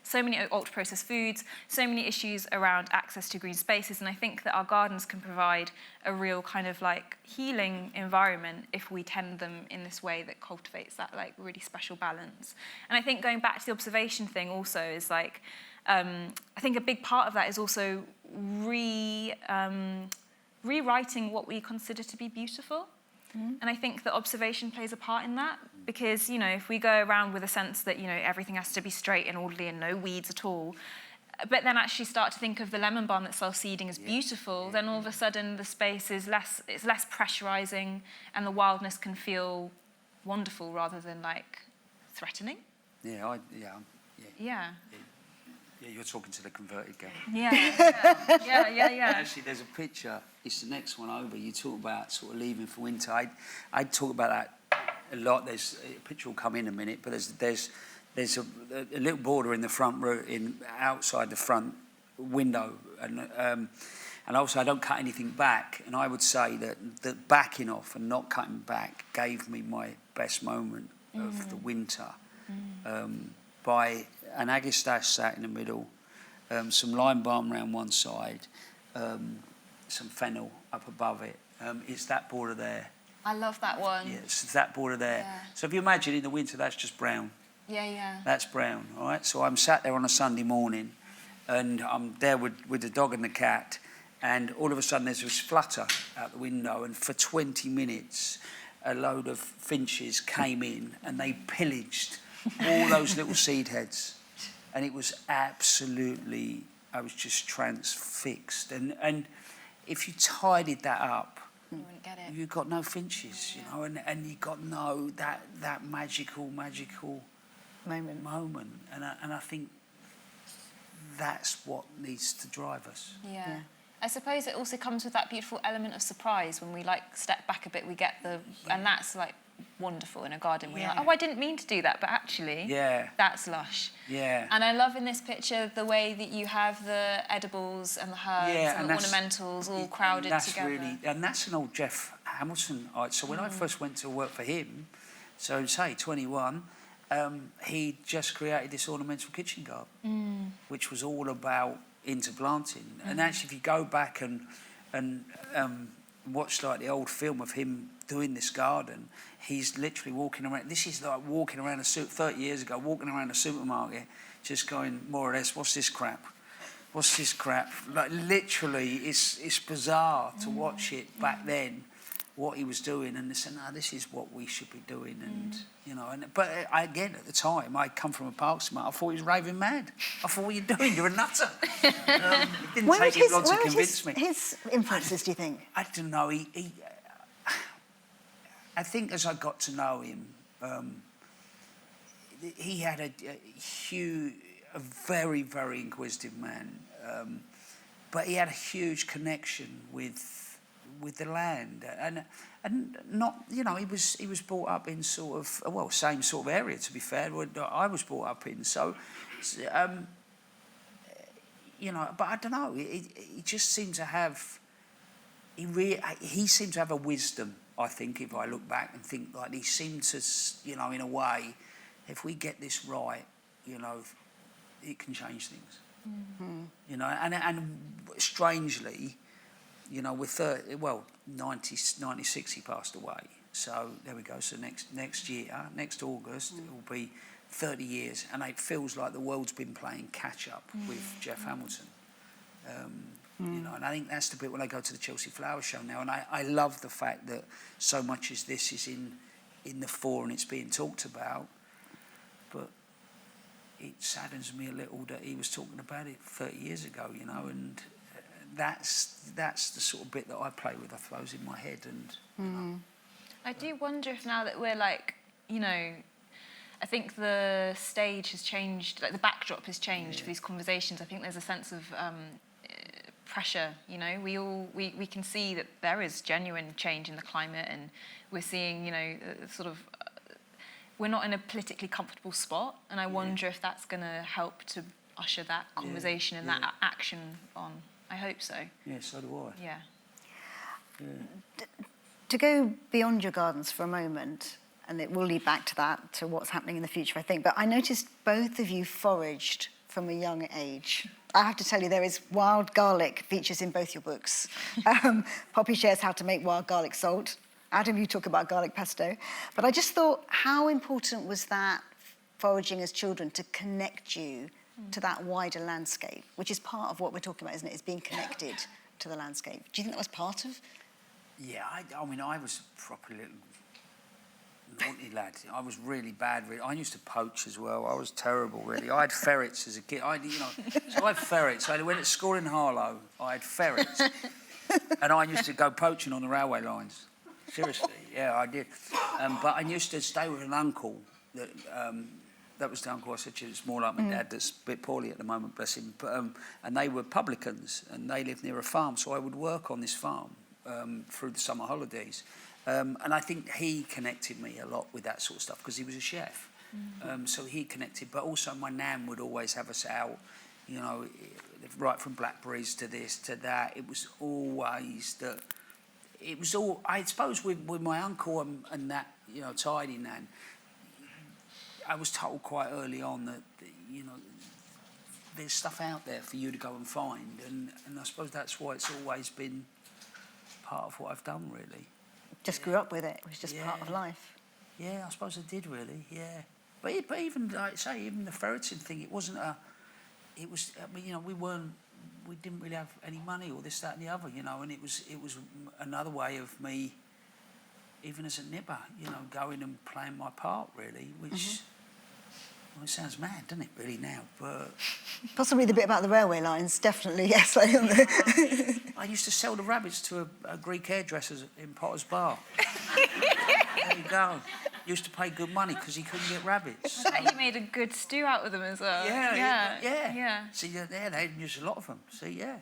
so many ultra-processed foods, so many issues around access to green spaces, and I think that our gardens can provide a real kind of like healing environment if we tend them in this way that cultivates that like really special balance. And I think going back to the observation thing also is like, I think a big part of that is also rewriting what we consider to be beautiful. And I think that observation plays a part in that because, you know, if we go around with a sense that, you know, everything has to be straight and orderly and no weeds at all, but then actually start to think of the lemon balm that's self-seeding as beautiful, then all of a sudden the space is less pressurizing and the wildness can feel wonderful rather than like threatening. Yeah. Yeah, you're talking to the converted girl. Yeah. Actually, there's a picture. It's the next one over. You talk about sort of leaving for winter. I talk about that a lot. There's a picture will come in a minute, but there's a little border in the front outside the front window, and also I don't cut anything back. And I would say that backing off and not cutting back gave me my best moment of the winter. By an agastache sat in the middle, some lime balm around one side, some fennel up above it. It's that border there. I love that one. Yeah, it's that border there. Yeah. So if you imagine in the winter, that's just brown. Yeah. That's brown, all right? So I'm sat there on a Sunday morning, and I'm there with the dog and the cat, and all of a sudden there's this flutter out the window, and for 20 minutes, a load of finches came in, and they pillaged all those little seed heads. And it was absolutely, I was just transfixed. And if you tidied that up, you wouldn't get it. You got no finches, you know, and you got no that magical moment. And I think that's what needs to drive us. Yeah. I suppose it also comes with that beautiful element of surprise when we like step back a bit, we get and that's like wonderful in a garden. We're like, oh, I didn't mean to do that, but actually, that's lush. Yeah. And I love in this picture the way that you have the edibles and the herbs and the ornamentals all crowded together. And that's an old Jeff Hamilton. So when I first went to work for him, so say 21, he just created this ornamental kitchen garden, which was all about interplanting. And actually, if you go back and watch like the old film of him doing this garden, he's literally walking around. This is like walking around 30 years ago, walking around a supermarket, just going more or less, what's this crap? What's this crap? Like literally, it's bizarre to watch it back then, what he was doing, and they said, no, this is what we should be doing, and you know. But again, at the time, I come from a parks man. I thought he was raving mad. I thought, what are you doing? You're a nutter. It didn't take him long to convince me. His influences, do you think? I don't know. I think as I got to know him, he had a very, very inquisitive man, but he had a huge connection with the land, and not, you know, he was brought up in sort of same sort of area, to be fair, I was brought up in. So, you know, but I don't know. He just seemed to have. He seemed to have a wisdom. I think if I look back and think, like, he seemed to, you know, in a way, if we get this right, you know, it can change things. You know, and strangely, you know, with 96 he passed away. So there we go. So next year, next August, it will be 30 years, and it feels like the world's been playing catch up with Jeff Hamilton. You know, and I think that's the bit when I go to the Chelsea Flower Show now, and I love the fact that so much as this is in the fore and it's being talked about, but it saddens me a little that he was talking about it 30 years ago, you know, and that's the sort of bit that I play with, I suppose, in my head. And you know. I do wonder if now that we're like, you know, I think the stage has changed, like the backdrop has changed for these conversations. I think there's a sense of pressure, you know. We can see that there is genuine change in the climate, and we're seeing, you know, sort of, we're not in a politically comfortable spot, and I wonder if that's going to help to usher that conversation and that action on. I hope so. Yeah, so do I. Yeah. To go beyond your gardens for a moment, and it will lead back to that, to what's happening in the future, I think, but I noticed both of you foraged from a young age. I have to tell you, there is wild garlic features in both your books. Poppy shares how to make wild garlic salt. Adam, you talk about garlic pesto. But I just thought, how important was that foraging as children to connect you to that wider landscape, which is part of what we're talking about, isn't it? Is being connected to the landscape. Do you think that was part of? Yeah, I mean, I was a proper little naughty lad. I was really bad. I used to poach as well. I was terrible, really. I had ferrets as a kid. So I had ferrets. I went to school in Harlow. I had ferrets. And I used to go poaching on the railway lines. Seriously, yeah, I did. But I used to stay with an uncle that was the uncle I said to you, it's more like my dad that's a bit poorly at the moment, bless him. But, and they were publicans and they lived near a farm, so I would work on this farm through the summer holidays. And I think he connected me a lot with that sort of stuff because he was a chef. So he connected, but also my nan would always have us out, you know, right from blackberries to this, to that. It was always that, it was all, I suppose with my uncle and that, you know, tidy nan, I was told quite early on that, you know, there's stuff out there for you to go and find, and I suppose that's why it's always been part of what I've done, really. Just grew up with it. It was just part of life. Yeah, I suppose I did, really, yeah. But even, like I say, even the ferreting thing, it wasn't a... It was, I mean, you know, we didn't really have any money or this, that and the other, you know, and it was another way of me, even as a nipper, you know, going and playing my part, really, which... Well, it sounds mad, doesn't it, really, now? But possibly the bit about the railway lines, definitely, yes. I used to sell the rabbits to a Greek hairdresser in Potter's Bar. There you go. Used to pay good money because he couldn't get rabbits. I bet he made a good stew out of them as well. Yeah. See, yeah, they used a lot of them. See, yeah.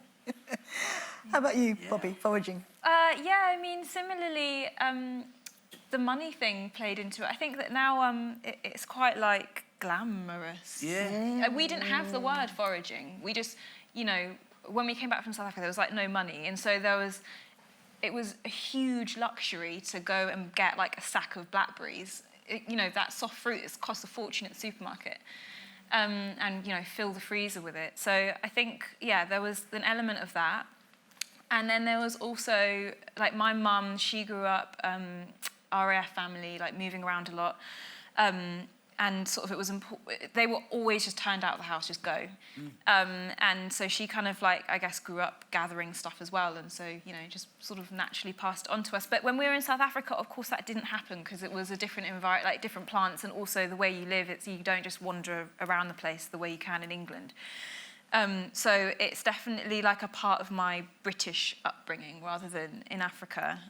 How about you, Bobby, foraging? Yeah, I mean, similarly, the money thing played into it. I think that now it's quite like glamorous. Yeah. We didn't have the word foraging. We just, you know, when we came back from South Africa, there was like no money, and so it was a huge luxury to go and get like a sack of blackberries. You know, that soft fruit costs a fortune at the supermarket. And, you know, fill the freezer with it. So I think, yeah, there was an element of that. And then there was also, like, my mum, she grew up RAF family, like, moving around a lot. And sort of it was important, they were always just turned out of the house, just go. And so she kind of like, I guess, grew up gathering stuff as well. And so, you know, just sort of naturally passed on to us. But when we were in South Africa, of course, that didn't happen because it was a different environment, like different plants. And also the way you live, you don't just wander around the place the way you can in England. So it's definitely like a part of my British upbringing rather than in Africa.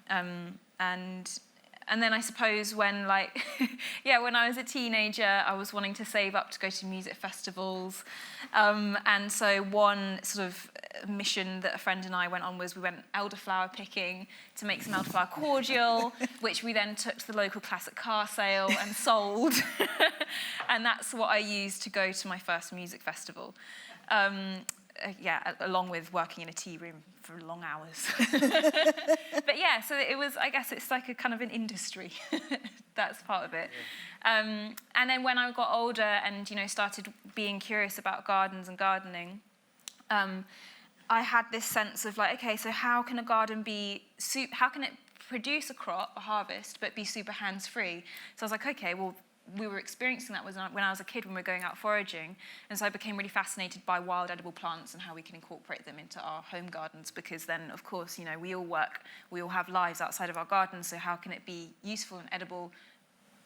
And then I suppose when, like, when I was a teenager, I was wanting to save up to go to music festivals. And so one sort of mission that a friend and I went on was we went elderflower picking to make some elderflower cordial, which we then took to the local classic car sale and sold. And that's what I used to go to my first music festival. Along with working in a tea room for long hours. But yeah, so it was, I guess it's like a kind of an industry. That's part of it. And then when I got older and, you know, started being curious about gardens and gardening, I had this sense of like, okay, so how can a garden how can it produce a crop, a harvest, but be super hands-free? So I was like, okay, well, we were experiencing that when I was a kid when we were going out foraging, and so I became really fascinated by wild edible plants and how we can incorporate them into our home gardens, because then, of course, you know, we all work, we all have lives outside of our gardens, so how can it be useful and edible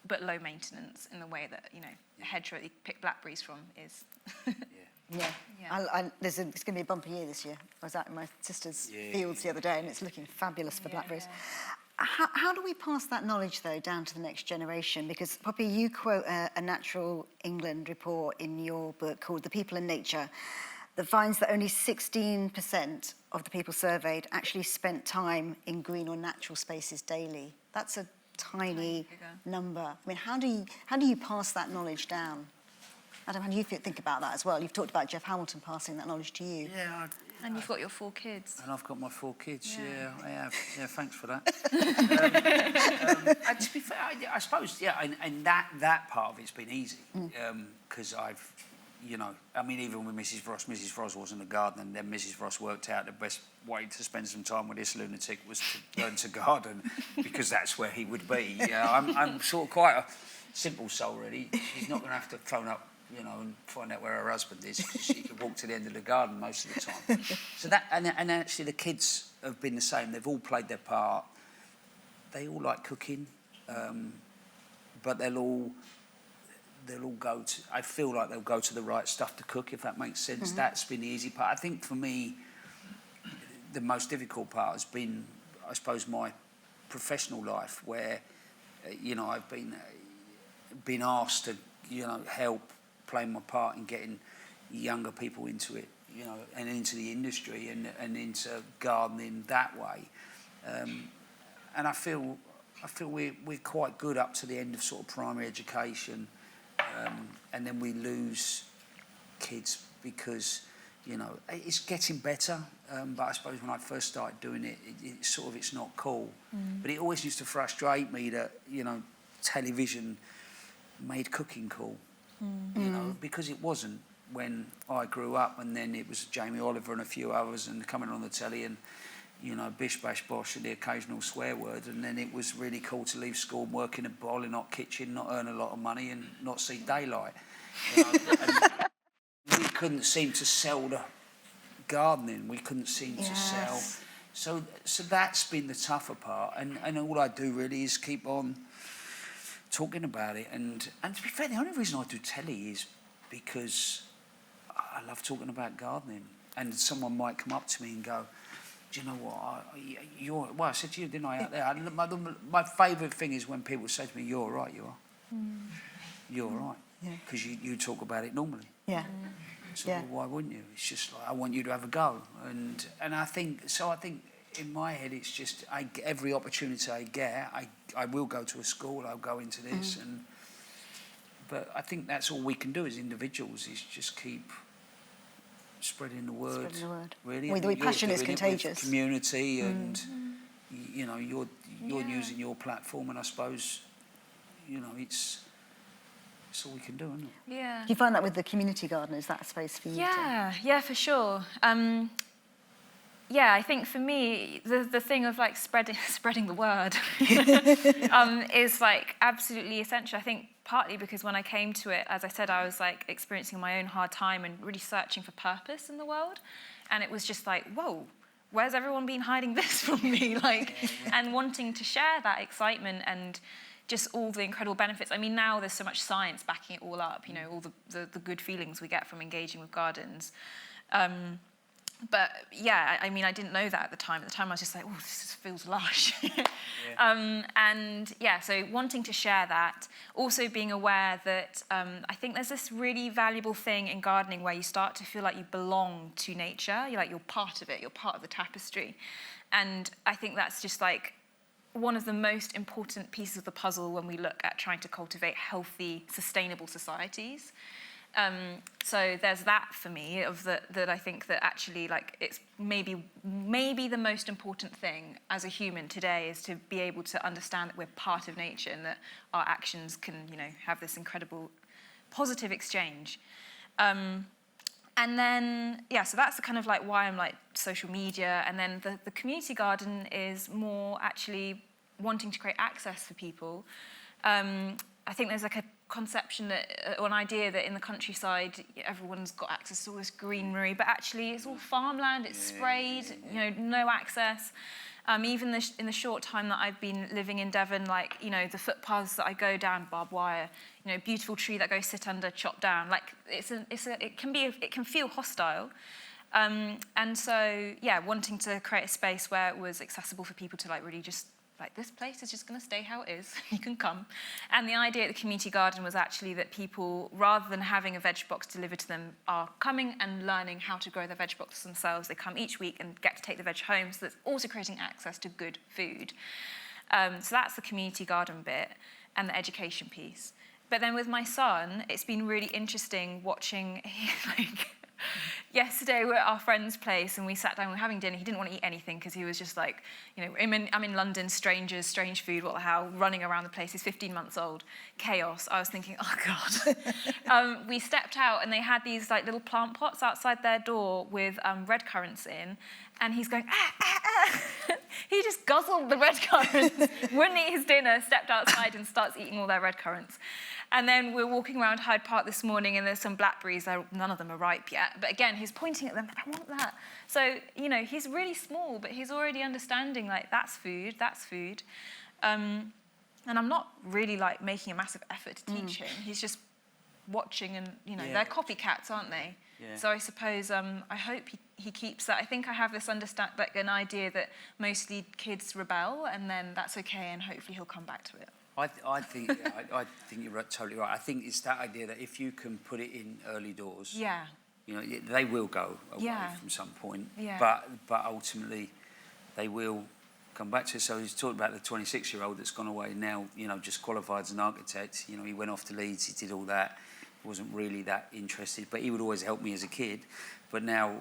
but low maintenance in the way that, you know, a hedgerow that you pick blackberries from is. It's going to be a bumper year this year. I was out in my sister's fields the other day and it's looking fabulous for blackberries. How do we pass that knowledge, though, down to the next generation? Because, Poppy, you quote a Natural England report in your book called The People and Nature that finds that only 16% of the people surveyed actually spent time in green or natural spaces daily. That's a tiny number. I mean, how do you pass that knowledge down? Adam, how do you think about that as well? You've talked about Jeff Hamilton passing that knowledge to you. Yeah, and you've got your 4 kids. And I've got my 4 kids, I have. Yeah, thanks for that. To be fair, I suppose, and that part of it's been easy, because I've, you know, I mean, even with Mrs. Frost wasn't a gardener, and then Mrs. Frost worked out the best way to spend some time with this lunatic was to learn to garden, because that's where he would be. Yeah, I'm sort of quite a simple soul, really. She's not going to have to phone up, you know, and find out where her husband is, because she could walk to the end of the garden most of the time. So that, and actually the kids have been the same. They've all played their part. They all like cooking, but they'll all go to, I feel like they'll go to the right stuff to cook, if that makes sense. Mm-hmm. That's been the easy part. I think for me, the most difficult part has been, I suppose, my professional life, where, you know, I've been asked to, you know, help play my part in getting younger people into it, you know, and into the industry and into gardening that way. And I feel we're quite good up to the end of sort of primary education. And then we lose kids because, you know, it's getting better. But I suppose when I first started doing it, it's not cool. But it always used to frustrate me that, you know, television made cooking cool. You know, because it wasn't when I grew up, and then it was Jamie Oliver and a few others and coming on the telly and, you know, bish, bash, bosh and the occasional swear word. And then it was really cool to leave school and work in a boiling hot kitchen, not earn a lot of money and not see daylight. You know, and we couldn't seem to sell the gardening. We couldn't seem to sell. So that's been the tougher part. And all I do really is keep on talking about it. And to be fair, the only reason I do telly is because I love talking about gardening. And someone might come up to me and go, do you know what? Well, I said to you, didn't I, out there? My favourite thing is when people say to me, "You're all right, you are. You're all right," because you talk about it normally. Yeah. So well, why wouldn't you? It's just like, I want you to have a go, and I think so. I think in my head, it's just every opportunity I get, I will go to a school. I'll go into this, but I think that's all we can do as individuals is just keep spreading the word. Really. Well, the passion is contagious. Community, and you know, you're using your platform, and I suppose, you know, it's all we can do, isn't it? Yeah. Do you find that with the community garden? Is that a space for you? Yeah, for sure. Yeah, I think for me, the thing of like spreading the word is like absolutely essential. I think partly because when I came to it, as I said, I was like experiencing my own hard time and really searching for purpose in the world. And it was just like, whoa, where's everyone been hiding this from me? Like, and wanting to share that excitement and just all the incredible benefits. I mean, now there's so much science backing it all up, you know, all the good feelings we get from engaging with gardens. But yeah, I mean, I didn't know that at the time. At the time, I was just like, oh, this just feels lush. And yeah, so wanting to share that, also being aware that I think there's this really valuable thing in gardening where you start to feel like you belong to nature. You're part of it. You're part of the tapestry. And I think that's just like one of the most important pieces of the puzzle when we look at trying to cultivate healthy, sustainable societies. So there's that for me of that I think that actually like it's maybe the most important thing as a human today is to be able to understand that we're part of nature and that our actions can, you know, have this incredible positive exchange. And then, yeah, so that's the kind of like why I'm like social media. And then the community garden is more actually wanting to create access for people. I think there's like a conception that, or an idea that in the countryside everyone's got access to all this greenery, but actually it's all farmland, it's sprayed, you know, no access. Even in the short time that I've been living in Devon, like, you know, the footpaths that I go down, barbed wire, you know, beautiful tree that I go sit under, chopped down. Like it can feel hostile. And so, yeah, wanting to create a space where it was accessible for people to like really just like, this place is just going to stay how it is. You can come. And the idea at the community garden was actually that people, rather than having a veg box delivered to them, are coming and learning how to grow their veg box themselves. They come each week and get to take the veg home, so that's also creating access to good food. So that's the community garden bit and the education piece. But then with my son, it's been really interesting watching, like, yesterday we were at our friend's place and we sat down, we were having dinner. He didn't want to eat anything because he was just like, you know, I'm in London, strangers, strange food, what the hell, running around the place. He's 15 months old, chaos. I was thinking, oh God. We stepped out and they had these like little plant pots outside their door with red currants in. And he's going, ah, ah, ah. He just guzzled the red currants, wouldn't eat his dinner, stepped outside and starts eating all their red currants. And then we're walking around Hyde Park this morning and there's some blackberries. None of them are ripe yet. But again, he's pointing at them, I want that. So, you know, he's really small, but he's already understanding, like, that's food, that's food. And I'm not really, like, making a massive effort to teach him. He's just watching and, you know, they're copycats, aren't they? Yeah. So I suppose, I hope he keeps that. I think I have this an idea that mostly kids rebel and then that's okay and hopefully he'll come back to it. I think you're totally right. I think it's that idea that if you can put it in early doors, you know, they will go away from some point. Yeah. But ultimately, they will come back to it. So he's talking about the 26-year-old that's gone away now. You know, just qualified as an architect. You know, he went off to Leeds. He did all that. Wasn't really that interested, but he would always help me as a kid. But now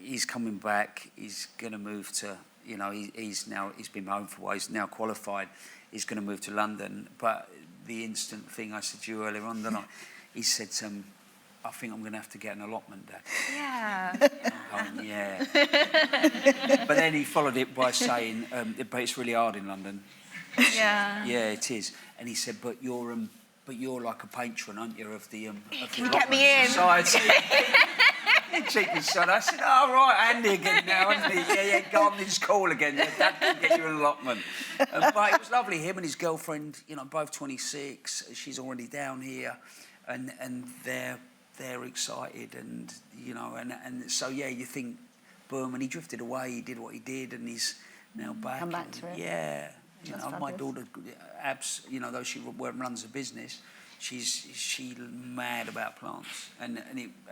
he's coming back. He's going to move to. You know, he's been home for a while. He's now qualified. He's going to move to London. But the instant thing I said to you earlier on, didn't I? He said, I think I'm going to have to get an allotment, Dad. Yeah. Yeah. But then he followed it by saying, but it's really hard in London. Yeah. Yeah, it is. And he said, but you're like a patron, aren't you, of the Can you get me in? Society. Cheeky son. I said, oh, right, Andy again now, isn't he? Yeah, gardening's cool again. Yeah, Dad can get you an allotment. But it was lovely. Him and his girlfriend, you know, both 26. She's already down here, and they're excited, and you know, and so yeah, you think, boom, and he drifted away. He did what he did, and he's now back. Come back to it. Yeah. You know, fabulous. my daughter, you know, though she runs a business, she's mad about plants, and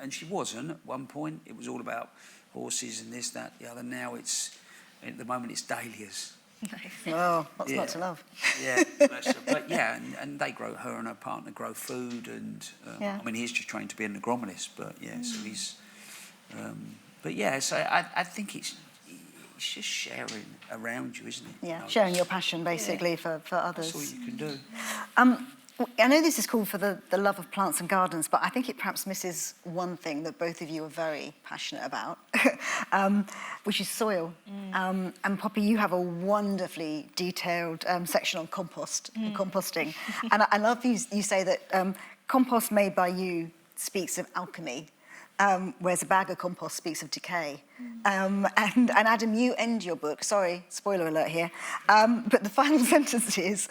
she wasn't at one point. It was all about horses and this, that, the other. Now at the moment it's dahlias. Nice. Oh, what's not to love? Yeah, bless her. But yeah, and they grow. Her and her partner grow food, and I mean, he's just trained to be an agronomist, but yeah, so he's. But yeah, so I think it's just sharing around you, isn't it? Yeah, you know, sharing your passion basically for others. That's all you can do. I know this is called for the love of plants and gardens, but I think it perhaps misses one thing that both of you are very passionate about, which is soil. And Poppy, you have a wonderfully detailed section on compost and composting. And I love you say that compost made by you speaks of alchemy. Whereas a bag of compost speaks of decay. And Adam, you end your book, sorry, spoiler alert here, but the final sentence is,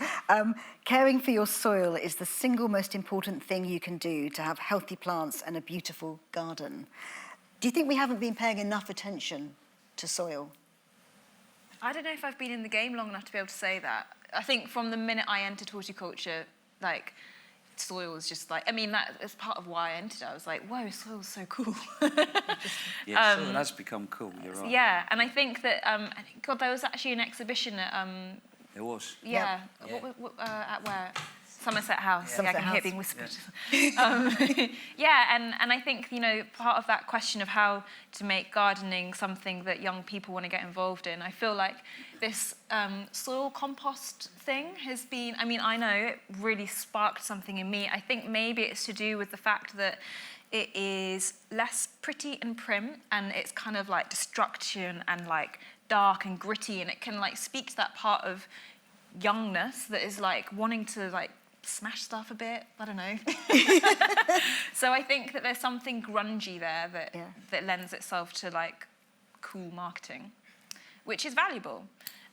caring for your soil is the single most important thing you can do to have healthy plants and a beautiful garden. Do you think we haven't been paying enough attention to soil? I don't know if I've been in the game long enough to be able to say that. I think from the minute I entered horticulture, like, soil was just like, I mean, that is part of why I entered it. I was like, whoa, soil's so cool. Yeah, soil has become cool, you're right. Yeah, and I think that, God, there was actually an exhibition at... There was. Yeah, yeah. At where? Somerset House. Yeah, I can hear it being whispered. Yeah, and I think, you know, part of that question of how to make gardening something that young people want to get involved in, I feel like this soil compost thing has been, I mean, I know it really sparked something in me. I think maybe it's to do with the fact that it is less pretty and prim, and it's kind of like destruction and like dark and gritty, and it can like speak to that part of youngness that is like wanting to like smash stuff a bit, I don't know. So I think that there's something grungy there that lends itself to like cool marketing, which is valuable.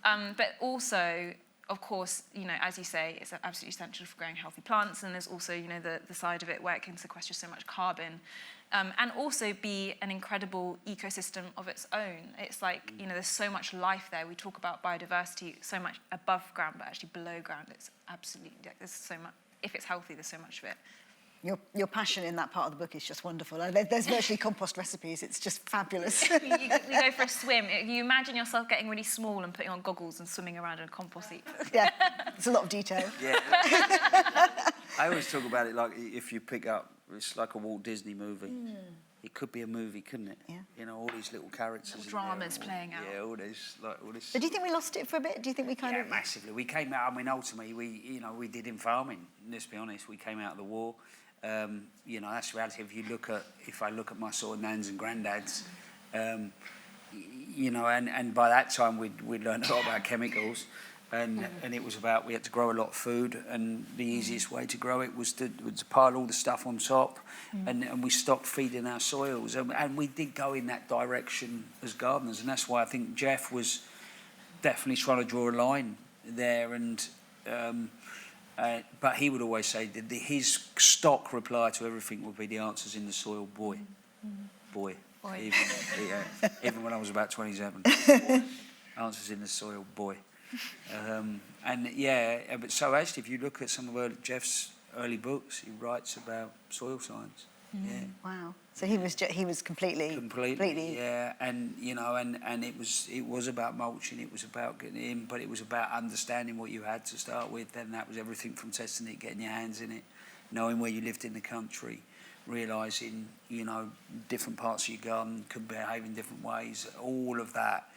But also, of course, you know, as you say, it's absolutely essential for growing healthy plants, and there's also, you know, the side of it where it can sequester so much carbon, and also be an incredible ecosystem of its own. It's like, you know, there's so much life there. We talk about biodiversity so much above ground, but actually below ground, it's absolutely, there's so much, if it's healthy, there's so much of it. Your passion in that part of the book is just wonderful. There's virtually compost recipes. It's just fabulous. You go for a swim. You imagine yourself getting really small and putting on goggles and swimming around in a compost heap. Yeah, it's a lot of detail. Yeah. I always talk about it like if you pick up, it's like a Walt Disney movie. it could be a movie, couldn't it? Yeah. You know, all these little characters. Little in there, dramas all- playing out. Yeah, all this. But do you think we lost it for a bit? Do you think we kind Yeah, of... massively. We came out. I mean, ultimately, we did in farming. Let's be honest. We came out of the war. You know, that's the reality. If I look at my sort of nans and granddads, you know, and by that time we'd learned a lot about chemicals, and it was about we had to grow a lot of food, and the easiest way to grow it was to pile all the stuff on top, and we stopped feeding our soils, and we did go in that direction as gardeners, and that's why I think Jeff was definitely trying to draw a line there, and but he would always say that his stock reply to everything would be the answers in the soil, boy. Even when I was about 27, answers in the soil, boy. And yeah, but so actually, if you look at some of Jeff's early books, he writes about soil science. Yeah. Wow. So he was completely... Yeah, and you know, and it was about mulching. It was about getting in, but it was about understanding what you had to start with. Then that was everything from testing it, getting your hands in it, knowing where you lived in the country, realising, you know, different parts of your garden could behave in different ways. All of that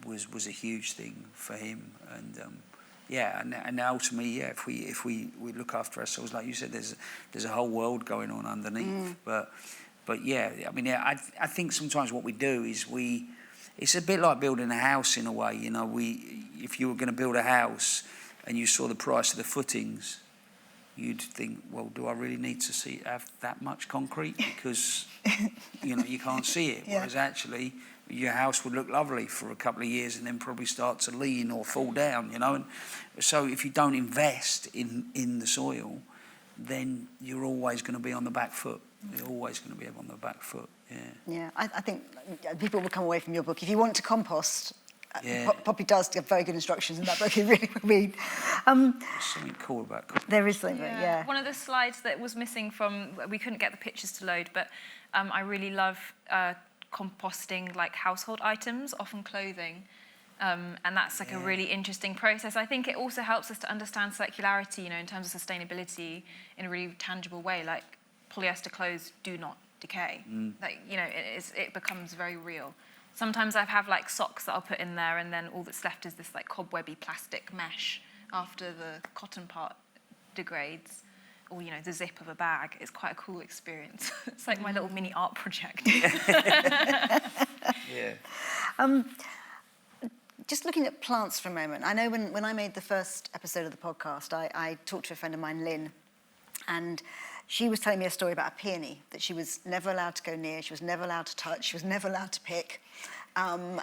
was a huge thing for him, and yeah, and ultimately, yeah, if we look after ourselves, like you said, there's a whole world going on underneath. But yeah, I mean, yeah, I think sometimes what we do is it's a bit like building a house in a way. You know, if you were going to build a house and you saw the price of the footings, you'd think, well, do I really need to have that much concrete? Because you know, you can't see it. Yeah. Whereas actually, your house would look lovely for a couple of years and then probably start to lean or fall down, you know. And so if you don't invest in the soil, then you're always going to be on the back foot. You're always going to be on the back foot, yeah. Yeah, I think people will come away from your book. If you want to compost, Yeah. Poppy does give very good instructions in that book. You really will read. There's something cool about compost. There is something, yeah. One of the slides that was missing we couldn't get the pictures to load, but I really love composting like household items, often clothing. And that's like a really interesting process. I think it also helps us to understand circularity, you know, in terms of sustainability in a really tangible way. Like polyester clothes do not decay. Like, you know, it becomes very real. Sometimes I have like socks that I'll put in there, and then all that's left is this like cobwebby plastic mesh after the cotton part degrades. Or, you know, the zip of a bag. It's quite a cool experience. It's like my little mini art project. Yeah. Just looking at plants for a moment, I know when I made the first episode of the podcast, I talked to a friend of mine, Lynn, and she was telling me a story about a peony that she was never allowed to go near, she was never allowed to touch, she was never allowed to pick. That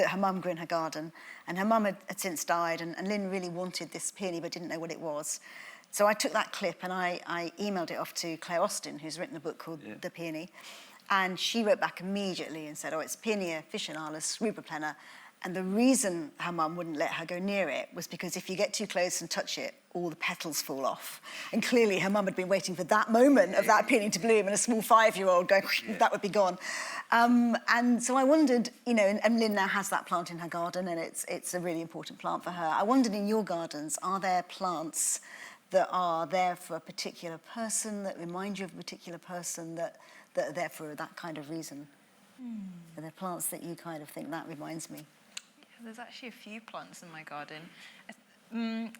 her mum grew in her garden, and her mum had since died, and Lynn really wanted this peony but didn't know what it was. So I took that clip and I emailed it off to Claire Austin, who's written a book called The Peony, and she wrote back immediately and said, oh, it's Peonia officinalis rubiplena, and the reason her mum wouldn't let her go near it was because if you get too close and touch it, all the petals fall off. And clearly her mum had been waiting for that moment of that peony to bloom, and a small 5-year-old going, that would be gone. And so I wondered, you know, and Lynn now has that plant in her garden, and it's a really important plant for her. I wondered, in your gardens, are there plants that are there for a particular person, that remind you of a particular person, that are there for that kind of reason? Are there plants that you kind of think, that reminds me? Yeah, there's actually a few plants in my garden.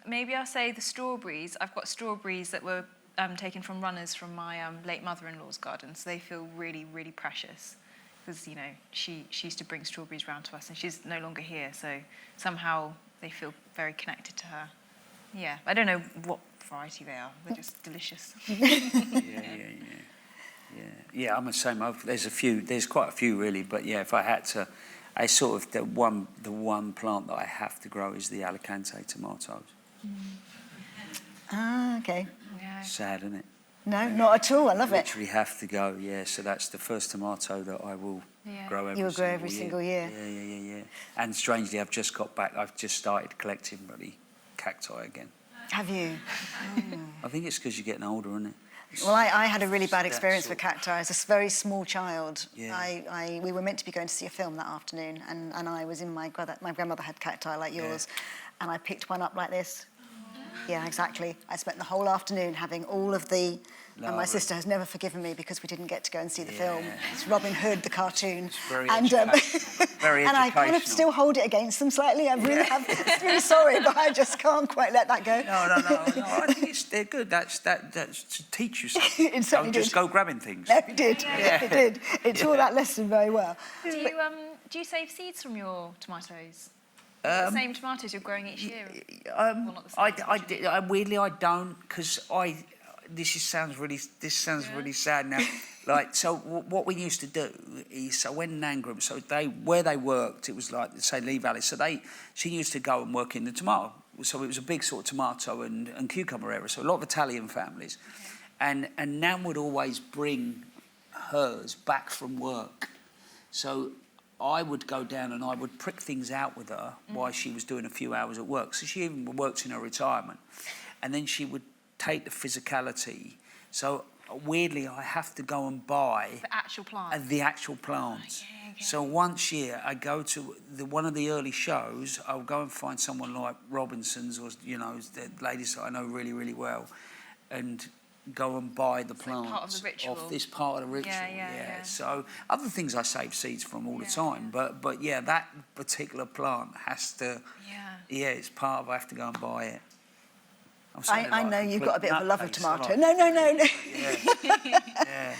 Maybe I'll say the strawberries. I've got strawberries that were taken from runners from my late mother-in-law's garden, so they feel really, really precious. Because, you know, she used to bring strawberries round to us, and she's no longer here, so somehow they feel very connected to her. Yeah, I don't know what variety they are. They're just delicious. Yeah, I'm the same. There's quite a few really, but yeah, if I had to, I sort of the one plant that I have to grow is the Alicante tomatoes. Ah, okay. Yeah. Sad, isn't it? No, not at all. I love it. Literally have to go. Yeah, so that's the first tomato that I will grow every You will grow single every year. single year. Yeah. And strangely, I've just got back. I've just started collecting bloody cacti again. Have you? I think it's because you're getting older, isn't it? Well, I had a really bad That experience sort with cacti. As a very small child, Yeah. we were meant to be going to see a film that afternoon, and I was in my grandmother had cacti like yours, and I picked one up like this. Yeah, exactly. I spent the whole afternoon having all of the And my sister has never forgiven me because we didn't get to go and see the film. It's Robin Hood, the cartoon. It's very and educational. Very and I kind of educational. still hold it against them slightly. I'm really sorry, but I just can't quite let that go. No. I think they're good. That's to teach you something. It certainly Don't just did. go grabbing things. No, it did. It did. It taught that lesson very well. Do you save seeds from your tomatoes? The same tomatoes you're growing each year? Well, not the same, Weirdly, I don't, because this sounds really sad now. Like, so what we used to do is, so when Nan grew up, so where they worked, it was like, say, Lee Valley. So she used to go and work in the tomato. So it was a big sort of tomato and cucumber area. So a lot of Italian families, and Nan would always bring hers back from work. So I would go down and I would prick things out with her while she was doing a few hours at work. So she even worked in her retirement. And then she would take the physicality. So weirdly, I have to go and buy the actual plants. plants. Yeah. So once a year, I go to one of the early shows. I'll go and find someone like Robinson's, or the ladies that I know really, really well, and go and buy the plants part of the ritual. off this part of the ritual. Yeah. So other things I save seeds from all the time, but that particular plant has to. Yeah, it's part of. I have to go and buy it. I know you've got a bit of a love of tomato. No. Yeah.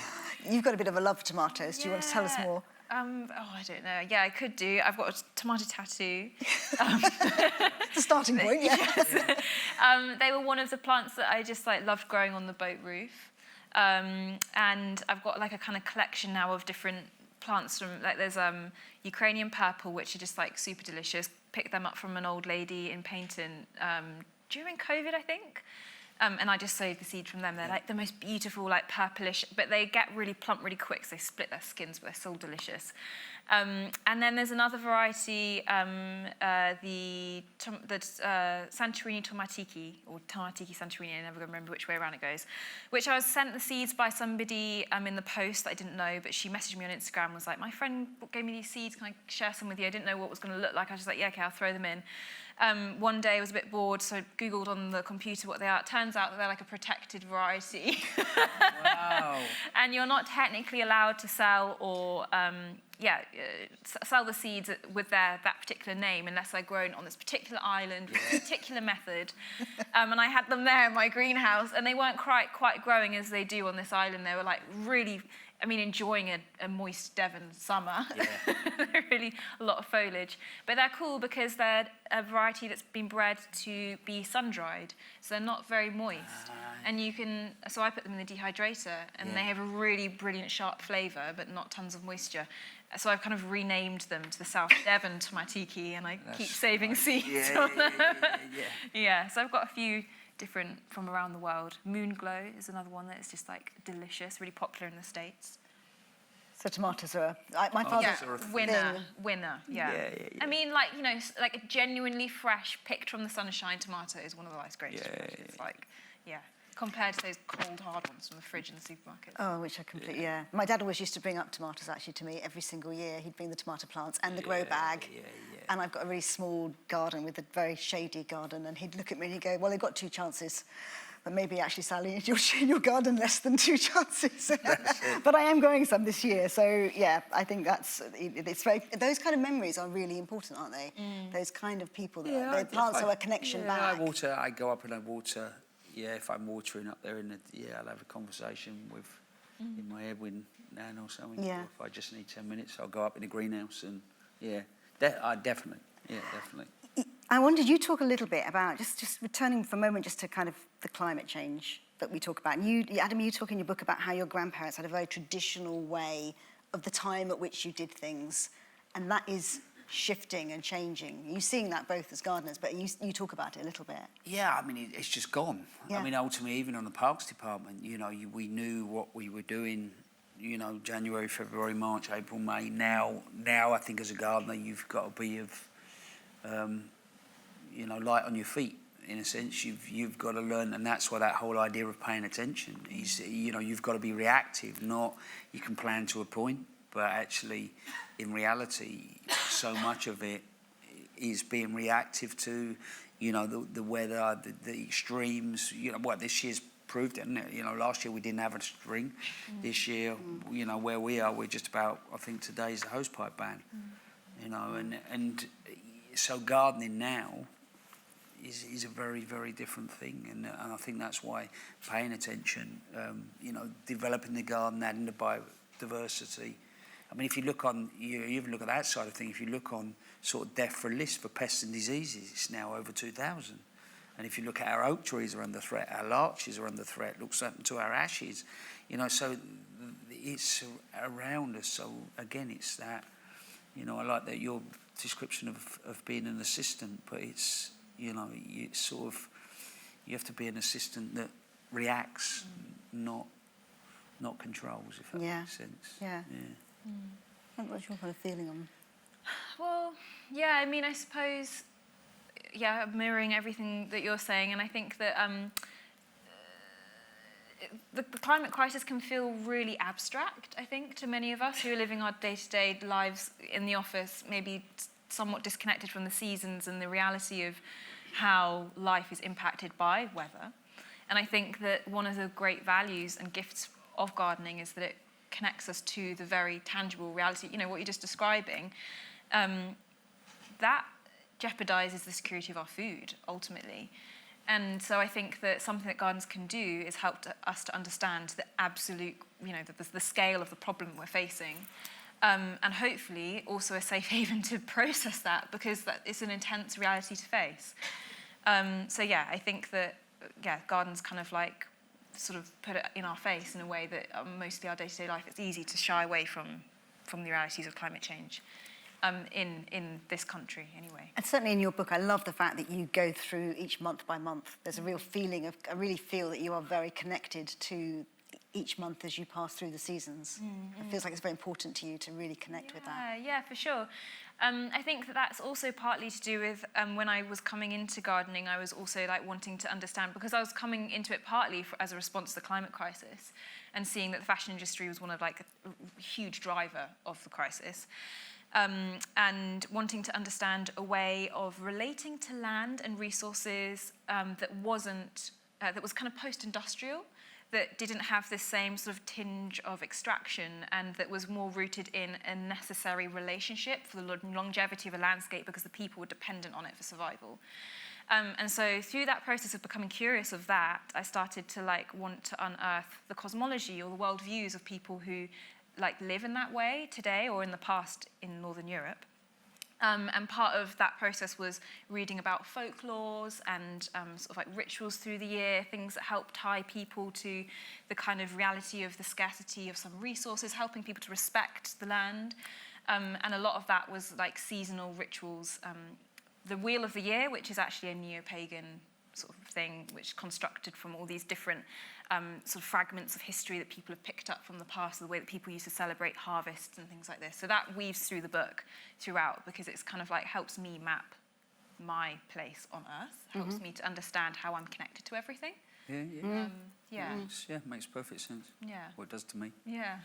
You've got a bit of a love for tomatoes. Do you want to tell us more? I don't know. Yeah, I could do. I've got a tomato tattoo. The starting point, yeah. They were one of the plants that I just loved growing on the boat roof. And I've got a kind of collection now of different plants from, there's Ukrainian purple, which are just super delicious. Picked them up from an old lady in Paynton during COVID, I think. And I just sowed the seed from them. They're the most beautiful, purplish, but they get really plump really quick, so they split their skins, but they're so delicious. And then there's another variety, the Santorini Tomatiki, or Tomatiki Santorini, I never remember which way around it goes, which I was sent the seeds by somebody in the post that I didn't know, but she messaged me on Instagram and was like, my friend gave me these seeds, can I share some with you? I didn't know what it was going to look like. I was just like, yeah, okay, I'll throw them in. One day I was a bit bored, so I Googled on the computer what they are. It turns out that they're a protected variety. Wow. And you're not technically allowed to sell or sell the seeds with that particular name unless they're grown on this particular island with a particular method. And I had them there in my greenhouse, and they weren't quite growing as they do on this island. They were really, enjoying a moist Devon summer. Yeah. Really a lot of foliage. But they're cool because they're a variety that's been bred to be sun-dried, so they're not very moist. And so I put them in the dehydrator, and they have a really brilliant sharp flavour, but not tons of moisture. So I've kind of renamed them to the South Devon Tomatiki, and I keep saving seeds on them. Yeah, so I've got a few different from around the world. Moon Glow is another one that is just delicious, really popular in the States. So tomatoes are my father's winner. Yeah. A genuinely fresh, picked from the sunshine tomato is one of life's greatest treasures. Compared to those cold, hard ones from the fridge in the supermarket. Oh, which I completely, My dad always used to bring up tomatoes, actually, to me every single year. He'd bring the tomato plants and the grow bag. And I've got a really small garden with a very shady garden. And he'd look at me and he'd go, well, they've got 2 chances. But maybe, actually, Sally, you're in your garden less than 2 chances. But I am growing some this year. So, I think it's very, those kind of memories are really important, aren't they? Those kind of people, the plants are a connection back. I go up and I water. Yeah, if I'm watering up there I'll have a conversation in my head with Nan or something. Yeah. Or if I just need 10 minutes, I'll go up in the greenhouse and definitely. I wanted you to talk a little bit about, just returning for a moment just to kind of the climate change that we talk about. And Adam, you talk in your book about how your grandparents had a very traditional way of the time at which you did things. And that is shifting and changing. You're seeing that both as gardeners, but you talk about it a little bit. Yeah, it's just gone. Yeah. Ultimately, even on the Parks Department, we knew what we were doing, January, February, March, April, May. Now I think as a gardener, you've got to be light on your feet. In a sense, you've got to learn, and that's why that whole idea of paying attention is, you've got to be reactive, not you can plan to a point, but actually, in reality, so much of it is being reactive to, the weather, the extremes. This year's proved it, isn't it? You know, last year we didn't have a string. This year, you know, where we are, we're just about, I think today's the hosepipe ban. You know, and so gardening now is a very, very different thing, and I think that's why paying attention, you know, developing the garden, adding the biodiversity. I mean, if you look on, you even look at that side of things, if you look on sort of death for list for pests and diseases, it's now over 2,000. And if you look at our oak trees are under threat, our larches are under threat, looks to our ashes, you know, so it's around us. So again, it's that, you know, I like that your description of being an assistant, but it's, you know, it's sort of, you have to be an assistant that reacts, not controls, if that makes sense. Yeah. What's your kind of feeling on? Well, yeah, I mean, I suppose, yeah, mirroring everything that you're saying, and I think that the climate crisis can feel really abstract, I think, to many of us who are living our day-to-day lives in the office, maybe somewhat disconnected from the seasons and the reality of how life is impacted by weather. And I think that one of the great values and gifts of gardening is that it connects us to the very tangible reality, you know, what you're just describing. That jeopardizes the security of our food, ultimately. And so I think that something that gardens can do is help us to understand the absolute, you know, the scale of the problem we're facing. And hopefully also a safe haven to process that, because that is an intense reality to face. So yeah, I think that, yeah, gardens kind of like sort of put it in our face in a way that mostly our day-to-day life, it's easy to shy away from the realities of climate change. In this country, anyway. And certainly in your book, I love the fact that you go through each month by month. There's a real feeling of, I really feel that you are very connected to each month as you pass through the seasons. It feels like it's very important to you to really connect with that. Yeah, for sure. I think that that's also partly to do with when I was coming into gardening, I was also like wanting to understand, because I was coming into it partly as a response to the climate crisis and seeing that the fashion industry was one of like a huge driver of the crisis. And wanting to understand a way of relating to land and resources that was kind of post-industrial, that didn't have this same sort of tinge of extraction, and that was more rooted in a necessary relationship for the longevity of a landscape, because the people were dependent on it for survival. And so through that process of becoming curious of that, I started to like want to unearth the cosmology or the worldviews of people who like live in that way today or in the past in Northern Europe. And part of that process was reading about folklores and sort of like rituals through the year, things that help tie people to the kind of reality of the scarcity of some resources, helping people to respect the land. And a lot of that was like seasonal rituals. The Wheel of the Year, which is actually a neo-pagan sort of thing, which constructed from all these different sort of fragments of history that people have picked up from the past, the way that people used to celebrate harvests and things like this. So that weaves through the book throughout, because it's kind of like helps me map my place on Earth, helps me to understand how I'm connected to everything. Makes perfect sense. Yeah. What it does to me. Yeah.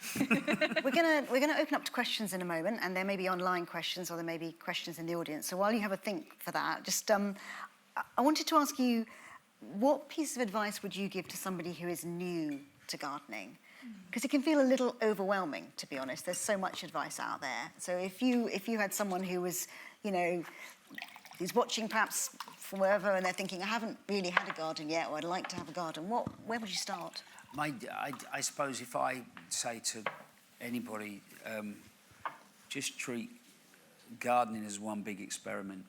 We're gonna open up to questions in a moment, and there may be online questions or there may be questions in the audience. So while you have a think for that, just I wanted to ask you, what piece of advice would you give to somebody who is new to gardening? Because it can feel a little overwhelming, to be honest. There's so much advice out there. So if you had someone who was, you know, who's watching perhaps from wherever, and they're thinking, I haven't really had a garden yet, or I'd like to have a garden, where would you start? I suppose if I say to anybody, just treat gardening as one big experiment.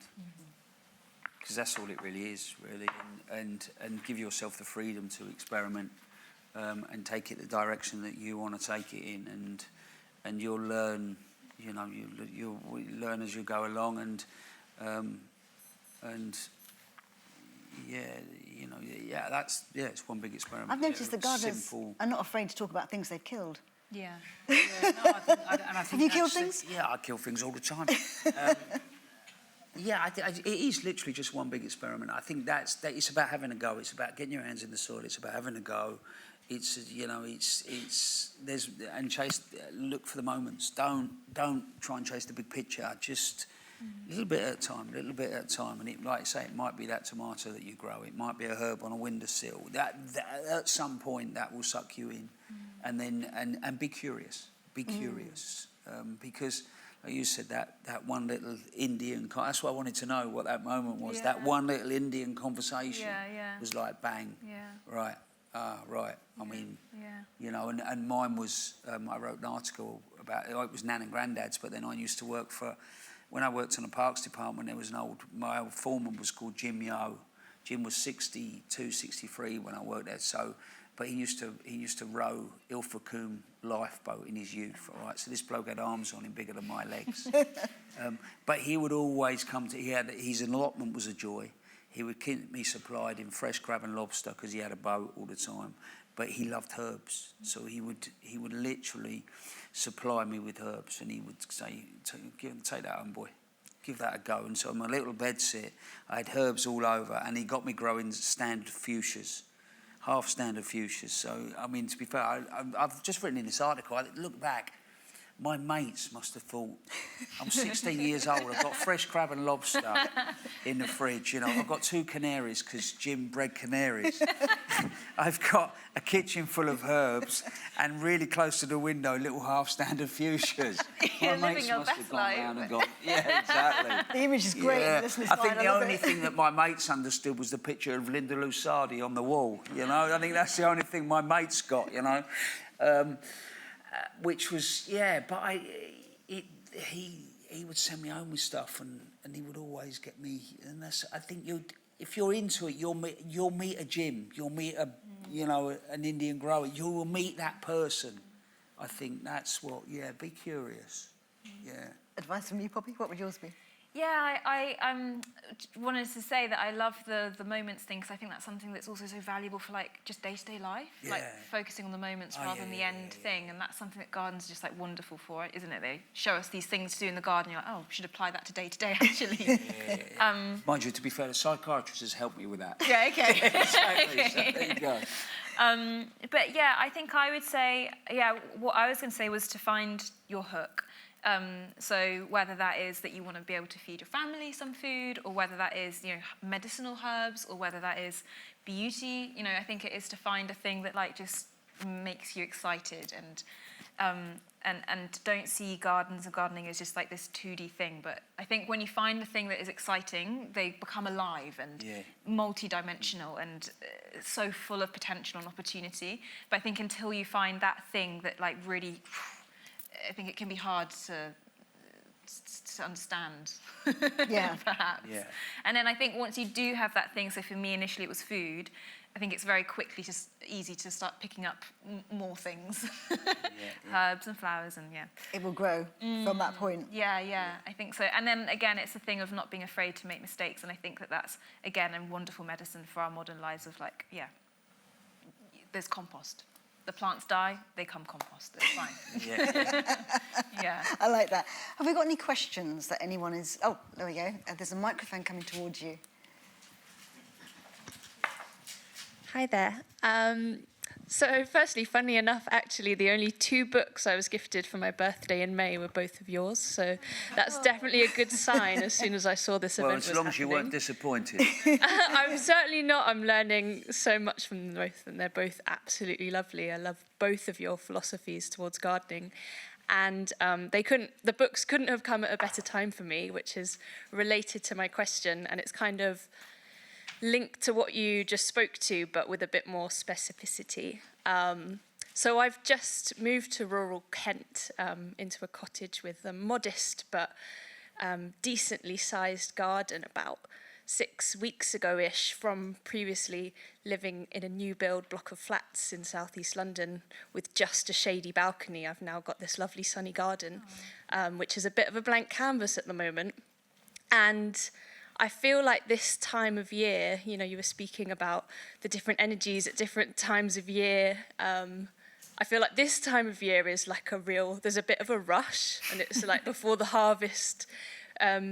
Because that's all it really is, really, and give yourself the freedom to experiment and take it the direction that you want to take it in, and you'll learn, you know, you'll learn as you go along, and it's one big experiment. I've noticed that gardeners are not afraid to talk about things they've killed. Yeah. I think Have you killed things? Yeah, I kill things all the time. It is literally just one big experiment. I think that it's about having a go. It's about getting your hands in the soil. It's about having a go. It's, you know, look for the moments. Don't try and chase the big picture. Just little bit at a time, little bit at a time. And it, like I say, it might be that tomato that you grow. It might be a herb on a windowsill. That at some point that will suck you in, and then and be curious. Be curious, because. Like you said, that one little Indian... That's what I wanted to know, what that moment was. Yeah. That one little Indian conversation Yeah. was like, bang, right, right. I mean, you know, and mine was... I wrote an article about... It was Nan and Grandad's, but then I used to work for... When I worked in the Parks Department, there was my old foreman was called Jim Yo. Jim was 62, 63 when I worked there, so... But he used to row Ilfracombe lifeboat in his youth, all right? So this bloke had arms on him bigger than my legs. But he would always come to... His allotment was a joy. He would keep me supplied in fresh crab and lobster because he had a boat all the time. But he loved herbs. So he would literally supply me with herbs, and he would say, take that home, boy. Give that a go. And so on my little bedsit, I had herbs all over, and he got me growing standard fuchsias. Half standard fuchsias. So, I mean, to be fair, I've just written in this article, I look back, my mates must have thought, I'm 16 years old, I've got fresh crab and lobster in the fridge, you know, I've got 2 canaries because Jim bred canaries. I've got a kitchen full of herbs and really close to the window, little half-standard fuchsias. You're My living mates your must have best gone life. round and gone, yeah, exactly. The image is great. Yeah. Listen, it's I think fine, the love only it. thing that my mates understood was the picture of Linda Lusardi on the wall, you know? I think that's the only thing my mates got, you know? Which was, yeah, but he would send me home with stuff, and he would always get me, and that's, I think if you're into it, you'll meet a Jim, you'll meet you know, an Indian grower, you will meet that person. I think that's what, yeah, be curious, yeah. Advice from you, Poppy? What would yours be? Yeah, I wanted to say that I love the moments thing, because I think that's something that's also so valuable for like just day-to-day life, like focusing on the moments rather than the end thing, and that's something that gardens are just like wonderful for, isn't it? They show us these things to do in the garden, you're like, oh, we should apply that to day-to-day actually. Mind you, to be fair, the psychiatrist has helped me with that. Yeah, okay. Exactly, so there you go. But yeah, I think I would say, what I was going to say was to find your hook. So whether that is that you want to be able to feed your family some food, or whether that is, you know, medicinal herbs, or whether that is beauty, you know, I think it is to find a thing that like just makes you excited, and don't see gardens and gardening as just like this 2D thing. But I think when you find the thing that is exciting, they become alive and multi-dimensional and so full of potential and opportunity. But I think until you find that thing that like really, I think it can be hard to understand, perhaps. Yeah. And then I think once you do have that thing, so for me initially it was food, I think it's very quickly just easy to start picking up more things, herbs and flowers, and it will grow from that point. Yeah, I think so. And then again, it's a thing of not being afraid to make mistakes, and I think that that's again a wonderful medicine for our modern lives. Of like, there's compost. The plants die, they come compost. It's fine. Yeah. I like that. Have we got any questions that anyone is... Oh, there we go. There's a microphone coming towards you. Hi there. So firstly, funny enough, actually, the only 2 books I was gifted for my birthday in May were both of yours. So that's definitely a good sign as soon as I saw this event was happening. Well, as long as you weren't disappointed. I'm certainly not. I'm learning so much from both, and they're both absolutely lovely. I love both of your philosophies towards gardening. And the books couldn't have come at a better time for me, which is related to my question, and it's kind of linked to what you just spoke to, but with a bit more specificity. So I've just moved to rural Kent, into a cottage with a modest but decently sized garden about 6 weeks ago-ish, from previously living in a new build block of flats in southeast London with just a shady balcony. I've now got this lovely sunny garden, which is a bit of a blank canvas at the moment. And I feel like this time of year, you know, you were speaking about the different energies at different times of year. I feel like this time of year is like there's a bit of a rush, and it's like before the harvest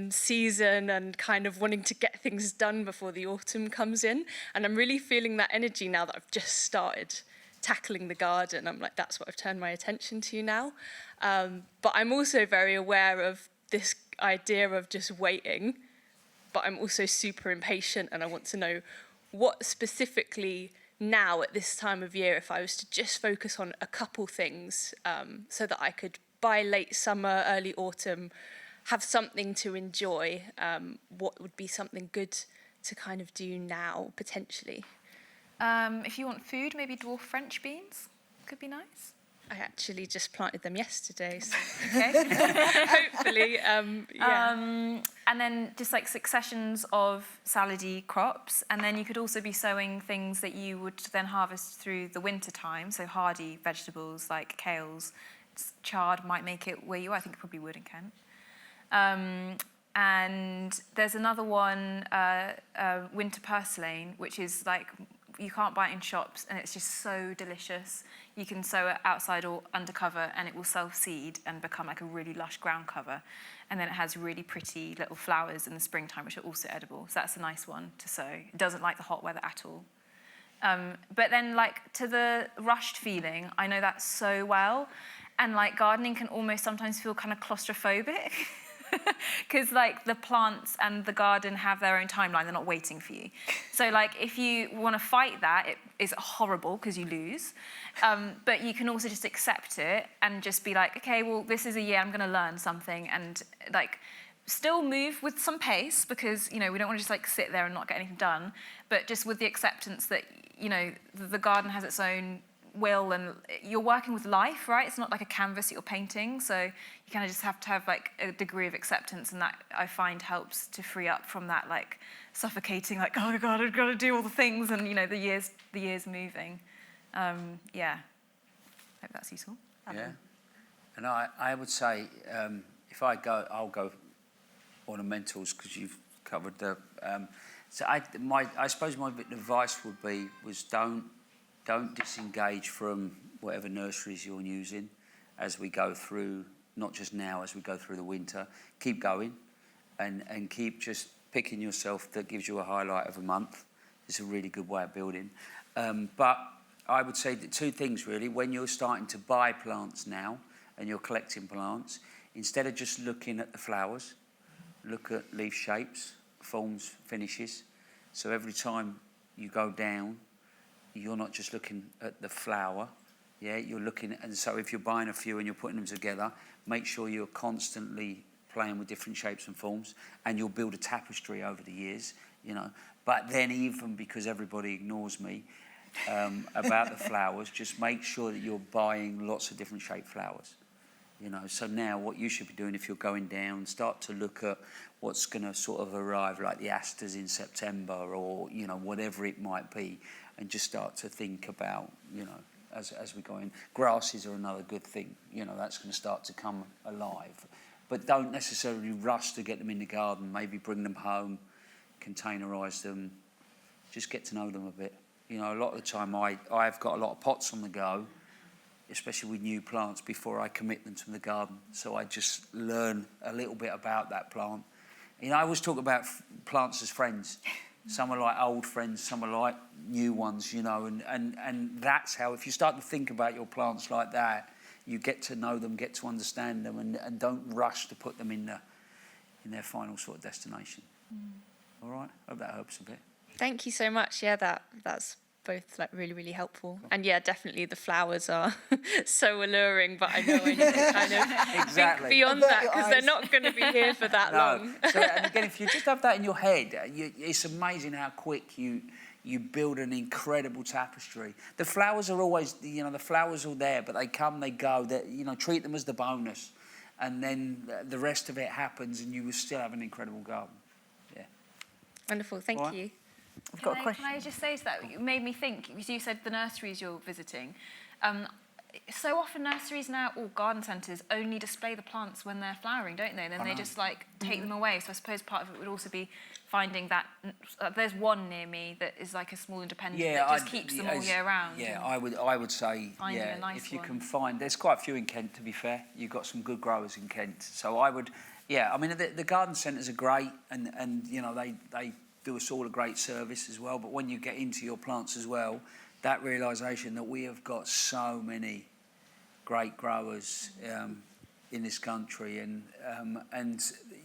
season, and kind of wanting to get things done before the autumn comes in. And I'm really feeling that energy now that I've just started tackling the garden. I'm like, that's what I've turned my attention to now. But I'm also very aware of this idea of just waiting, but I'm also super impatient and I want to know what specifically now at this time of year, if I was to just focus on a couple things so that I could, by late summer, early autumn, have something to enjoy, what would be something good to kind of do now, potentially? If you want food, maybe dwarf French beans could be nice. I actually just planted them yesterday, so Okay. hopefully, yeah. And then just like successions of salady crops, and then you could also be sowing things that you would then harvest through the winter time, so hardy vegetables like kales. Chard might make it where you are. I think it probably would in Kent. And there's another one, winter purslane, which is like, you can't buy it in shops, and it's just so delicious. You can sow it outside or undercover, and it will self-seed and become like a really lush ground cover. And then it has really pretty little flowers in the springtime, which are also edible. So that's a nice one to sow. It doesn't like the hot weather at all. But then, like, to the rushed feeling, I know that so well. And like gardening can almost sometimes feel kind of claustrophobic. Because like the plants and the garden have their own timeline, they're not waiting for you. So like if you want to fight that, it is horrible because you lose. But you can also just accept it and just be like, okay, well, this is a year I'm going to learn something, and like still move with some pace, because we don't want to just like sit there and not get anything done, but just with the acceptance that the garden has its own will, and you're working with life, right? It's not like a canvas that you're painting, so you kind of just have to have like a degree of acceptance, and that I find helps to free up from that like suffocating, like, oh my God, I've got to do all the things, and the years moving. Yeah, hope that's useful. Yeah, and I would say if I'll go ornamentals, because you've covered the. So I suppose my bit of advice would be don't disengage from whatever nurseries you're using as we go through, not just now, as we go through the winter. Keep going and keep just picking yourself that gives you a highlight of a month. It's a really good way of building. But I would say the two things really. When you're starting to buy plants now and you're collecting plants, instead of just looking at the flowers, look at leaf shapes, forms, finishes. So every time you go down, you're not just looking at the flower, you're looking at, and so if you're buying a few and you're putting them together, make sure you're constantly playing with different shapes and forms, and you'll build a tapestry over the years, But then, even because everybody ignores me about the flowers, just make sure that you're buying lots of different shaped flowers. So now what you should be doing, if you're going down, start to look at what's going to sort of arrive, like the asters in September, or whatever it might be, and just start to think about as we go in. Grasses are another good thing. That's going to start to come alive, but don't necessarily rush to get them in the garden. Maybe bring them home, containerise them, just get to know them a bit. A lot of the time I've got a lot of pots on the go, especially with new plants, before I commit them to the garden. So I just learn a little bit about that plant. I always talk about plants as friends. Some are like old friends, some are like new ones, and that's how, if you start to think about your plants like that, you get to know them, get to understand them, and don't rush to put them in their final sort of destination. All right? Hope that helps a bit. Thank you so much. Yeah, that's both like really, really helpful. And yeah, definitely the flowers are so alluring, but I know I need to kind of Exactly. think beyond that, because they're not going to be here for that long. So, and again, if you just have that in your head, it's amazing how quick you build an incredible tapestry. The flowers are always, the flowers are there, but they come, they go. Treat them as the bonus, and then the rest of it happens, and you will still have an incredible garden. Yeah. Wonderful. Thank you. I've got a question. Can I just say to that, it made me think, you said the nurseries you're visiting. So often nurseries now, or garden centres, only display the plants when they're flowering, don't they? And then they just like take them away. So I suppose part of it would also be finding that, there's one near me that is like a small independent that just keeps them all year round. Yeah, I would say, a nice if you one. can find, there's quite a few in Kent, to be fair. You've got some good growers in Kent. So I would, I mean, the garden centres are great, and they do us all a great service as well. But when you get into your plants as well, that realisation that we have got so many great growers in this country, and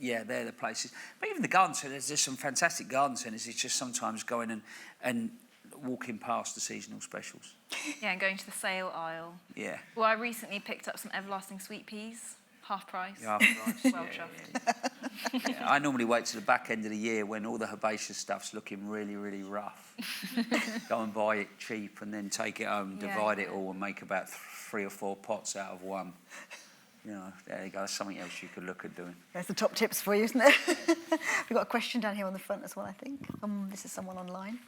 yeah, they're the places. But even the garden centres, there's some fantastic garden centres. It's just sometimes going and walking past the seasonal specials. Yeah, and going to the sale aisle. Yeah. Well, I recently picked up some everlasting sweet peas, half price. Yeah, half price. Well Yeah, chuffed. yeah. I normally wait to the back end of the year when all the herbaceous stuff's looking really, really rough. Go and buy it cheap and then take it home, divide it all and make about 3 or 4 pots out of one. You know, there you go. That's something else you could look at doing. There's the top tips for you, isn't it? We've got a question down here on the front as well, I think. This is someone online.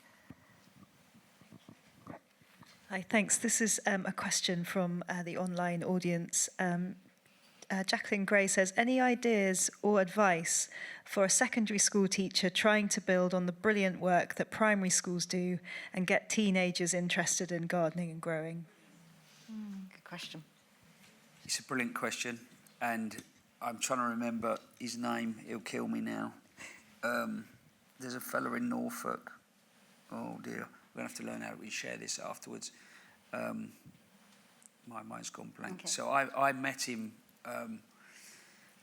Hi, thanks. This is a question from the online audience. Jacqueline Gray says, any ideas or advice for a secondary school teacher trying to build on the brilliant work that primary schools do and get teenagers interested in gardening and growing? Good question. It's a brilliant question, and I'm trying to remember his name. He'll kill me now. There's a fella in Norfolk. Oh dear, we're going to have to learn how we share this afterwards. My mind's gone blank. Okay. So I met him.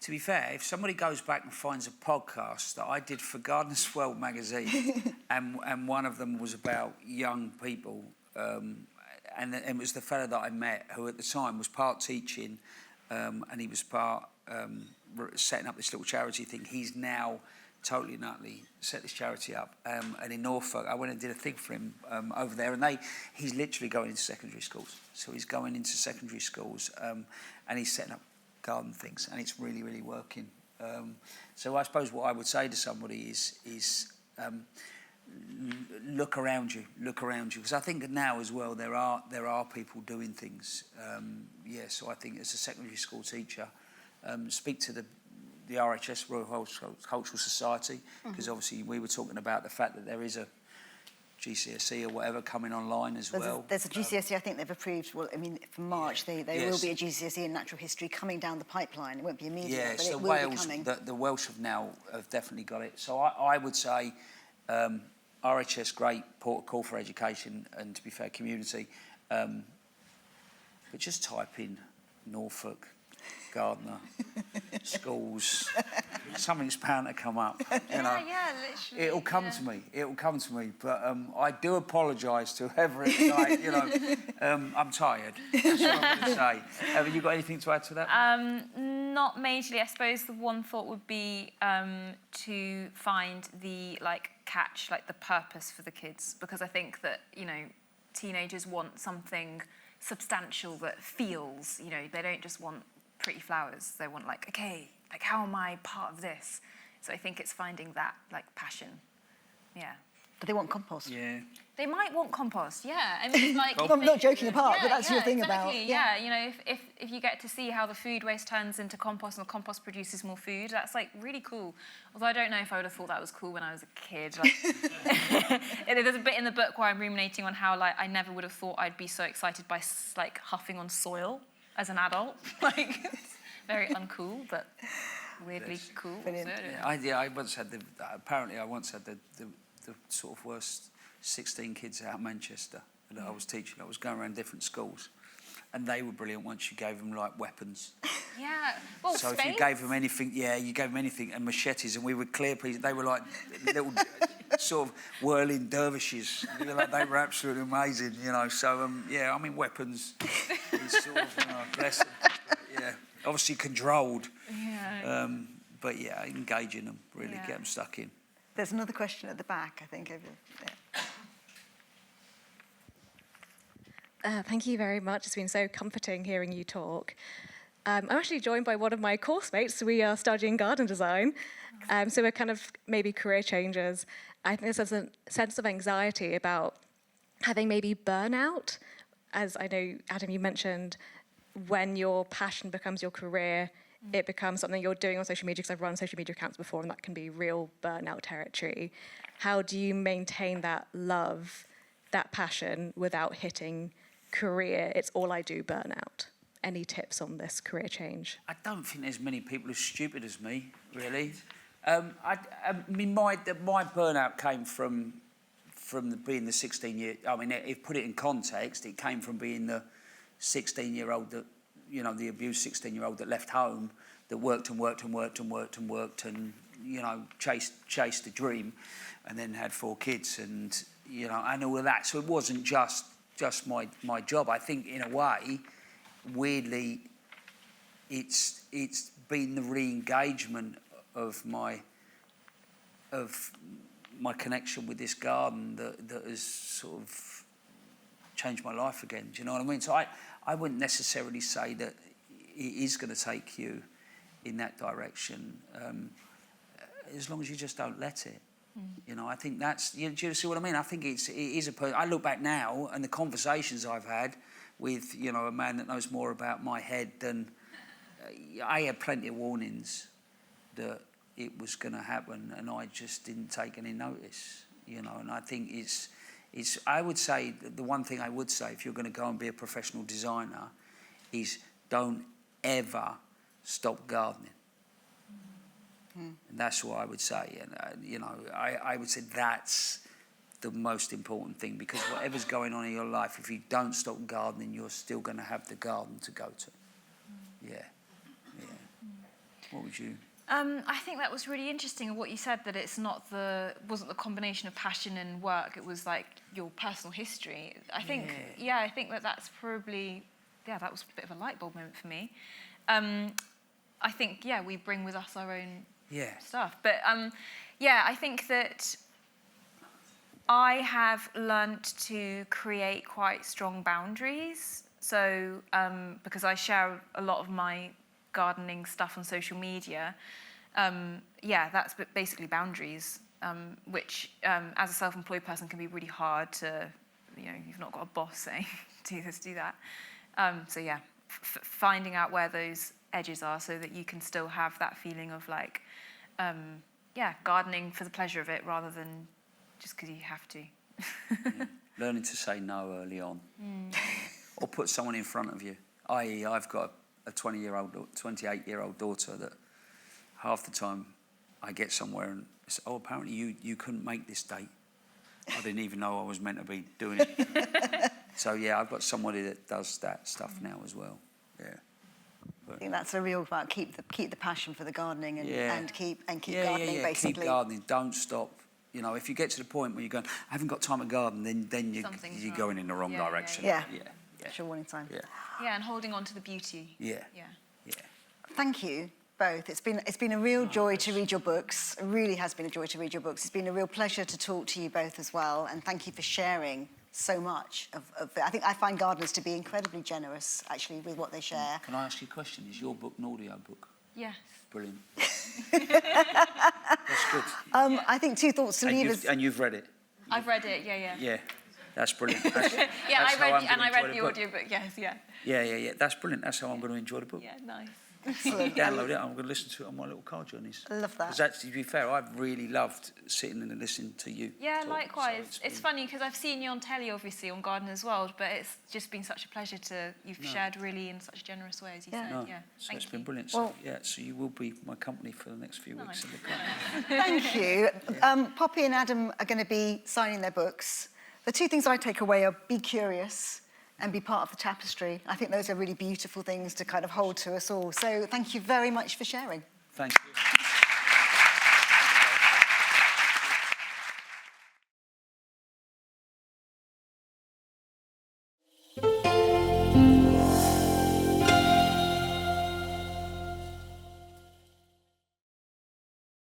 To be fair, if somebody goes back and finds a podcast that I did for Gardener's World magazine, and one of them was about young people, and it was the fella that I met who at the time was part teaching, and he was part setting up this little charity thing. He's now totally and utterly set this charity up. And in Norfolk, I went and did a thing for him over there, and he's literally going into secondary schools. So he's going into secondary schools, and he's setting up garden things, and it's really, really working. So I suppose what I would say to somebody is look around you, because I think now as well there are people doing things. So I think as a secondary school teacher, speak to the RHS, Royal Horticultural Society, because obviously we were talking about the fact that there is a GCSE or whatever coming online as well. There's a GCSE I think they've approved. Well, I mean, for March there will be a GCSE in natural history coming down the pipeline. It won't be immediate, Yeah, but so it will Wales, be coming. the Welsh have definitely got it. So I would say RHS, great port of call for education and, to be fair, community. But just type in Norfolk, Gardener, schools, something's bound to come up. You know. Yeah, literally. It'll come to me. It'll come to me. But I do apologise to whoever it's like. You know, I'm tired. That's what I'm going to say. Have you got anything to add to that? Not majorly. I suppose the one thought would be to find the catch, the purpose for the kids, because I think that teenagers want something substantial that feels. They don't just want pretty flowers. They want how am I part of this? So I think it's finding that passion. Yeah. But they want compost. Yeah. They might want compost. Yeah. I mean, I'm not joking apart, but that's your thing exactly, about. Yeah. If you get to see how the food waste turns into compost and the compost produces more food, that's really cool. Although I don't know if I would have thought that was cool when I was a kid. There's a bit in the book where I'm ruminating on how I never would have thought I'd be so excited by huffing on soil as an adult. It's very uncool, but weirdly cool. Brilliant. I once had I once had the sort of worst 16 kids out of Manchester that I was teaching. I was going around different schools, and they were brilliant once you gave them weapons. Yeah. Well, so space. if you gave them anything, and machetes, and we would clear pieces. They were like little sort of whirling dervishes. They were absolutely amazing, So I mean, weapons is sort of bless them. Yeah, obviously controlled. Yeah. But engaging them, really get them stuck in. There's another question at the back, I think, over there. Thank you very much. It's been so comforting hearing you talk. I'm actually joined by one of my course mates. We are studying garden design. So we're kind of maybe career changers. I think there's a sense of anxiety about having maybe burnout. As I know, Adam, you mentioned, when your passion becomes your career, it becomes something you're doing on social media, because I've run social media accounts before, and that can be real burnout territory. How do you maintain that love, that passion, without hitting career, it's all I do burnout? Any tips on this career change? I don't think there's many people as stupid as me, really. I mean, my burnout came from being the 16-year... I mean, if put it in context, it came from being the 16-year-old that you know, the abused 16-year-old that left home, that worked and worked and worked and worked and worked and, you know, chased a dream, and then had 4 kids and, you know, and all of that. So it wasn't just my job. I think in a way, weirdly, it's been the re-engagement of my connection with this garden that has sort of changed my life again. Do you know what I mean? So I wouldn't necessarily say that it is going to take you in that direction, as long as you just don't let it. You know, I think that's, do you see what I mean? I think it is I look back now and the conversations I've had with, you know, a man that knows more about my head than, I had plenty of warnings that it was going to happen, and I just didn't take any notice, you know. And I think it's I would say, the one thing I would say, if you're going to go and be a professional designer, is don't ever stop gardening. And that's what I would say. And, you know, I would say that's the most important thing, because whatever's going on in your life, if you don't stop gardening, you're still going to have the garden to go to. Yeah. What would you... I think that was really interesting, what you said, that it's wasn't the combination of passion and work, it was like your personal history. I think, I think that's probably, that was a bit of a light bulb moment for me. I think, we bring with us our own stuff. But, I think that I have learnt to create quite strong boundaries. So, because I share a lot of my gardening stuff on social media, that's basically boundaries, which as a self-employed person can be really hard to, you know, you've not got a boss saying do this, do that. Finding out where those edges are so that you can still have that feeling of like, gardening for the pleasure of it rather than just because you have to. Learning to say no early on, or put someone in front of you. I.e., I've got a 28-year-old daughter that half the time I get somewhere and say, oh, apparently you couldn't make this date. I didn't even know I was meant to be doing it. So I've got somebody that does that stuff now as well. I think that's a real about keep the passion for the gardening and keep gardening basically. Keep gardening. Don't stop. You know, if you get to the point where you're going, I haven't got time to garden, then you're going in the wrong direction. Yeah. Sure, warning time. And holding on to the beauty. Thank you both. It's been a real joy to read your books. It really has been a joy to read your books. It's been a real pleasure to talk to you both as well, and thank you for sharing so much of it. I think I find gardeners to be incredibly generous, actually, with what they share. Can I ask you a question? Is your book an audio book? Yes. Brilliant. That's good. I think 2 thoughts to leave us. And you've read it? I've read it, yeah. That's brilliant. That's I read the audiobook, yes, Yeah. That's brilliant. That's how I'm going to enjoy the book. Yeah, nice. Excellent. Download it. I'm going to listen to it on my little car journeys. I love that. Because actually, to be fair, I've really loved sitting and listening to you. Yeah, talk. likewise. So it's funny because I've seen you on telly, obviously, on Gardener's World, but it's just been such a pleasure you've shared really in such a generous way, as you said. So it's been brilliant. So, so you will be my company for the next few weeks. Thank you. Poppy and Adam are going to be signing their books. The 2 things I take away are be curious and be part of the tapestry. I think those are really beautiful things to kind of hold to us all. So thank you very much for sharing. Thank you.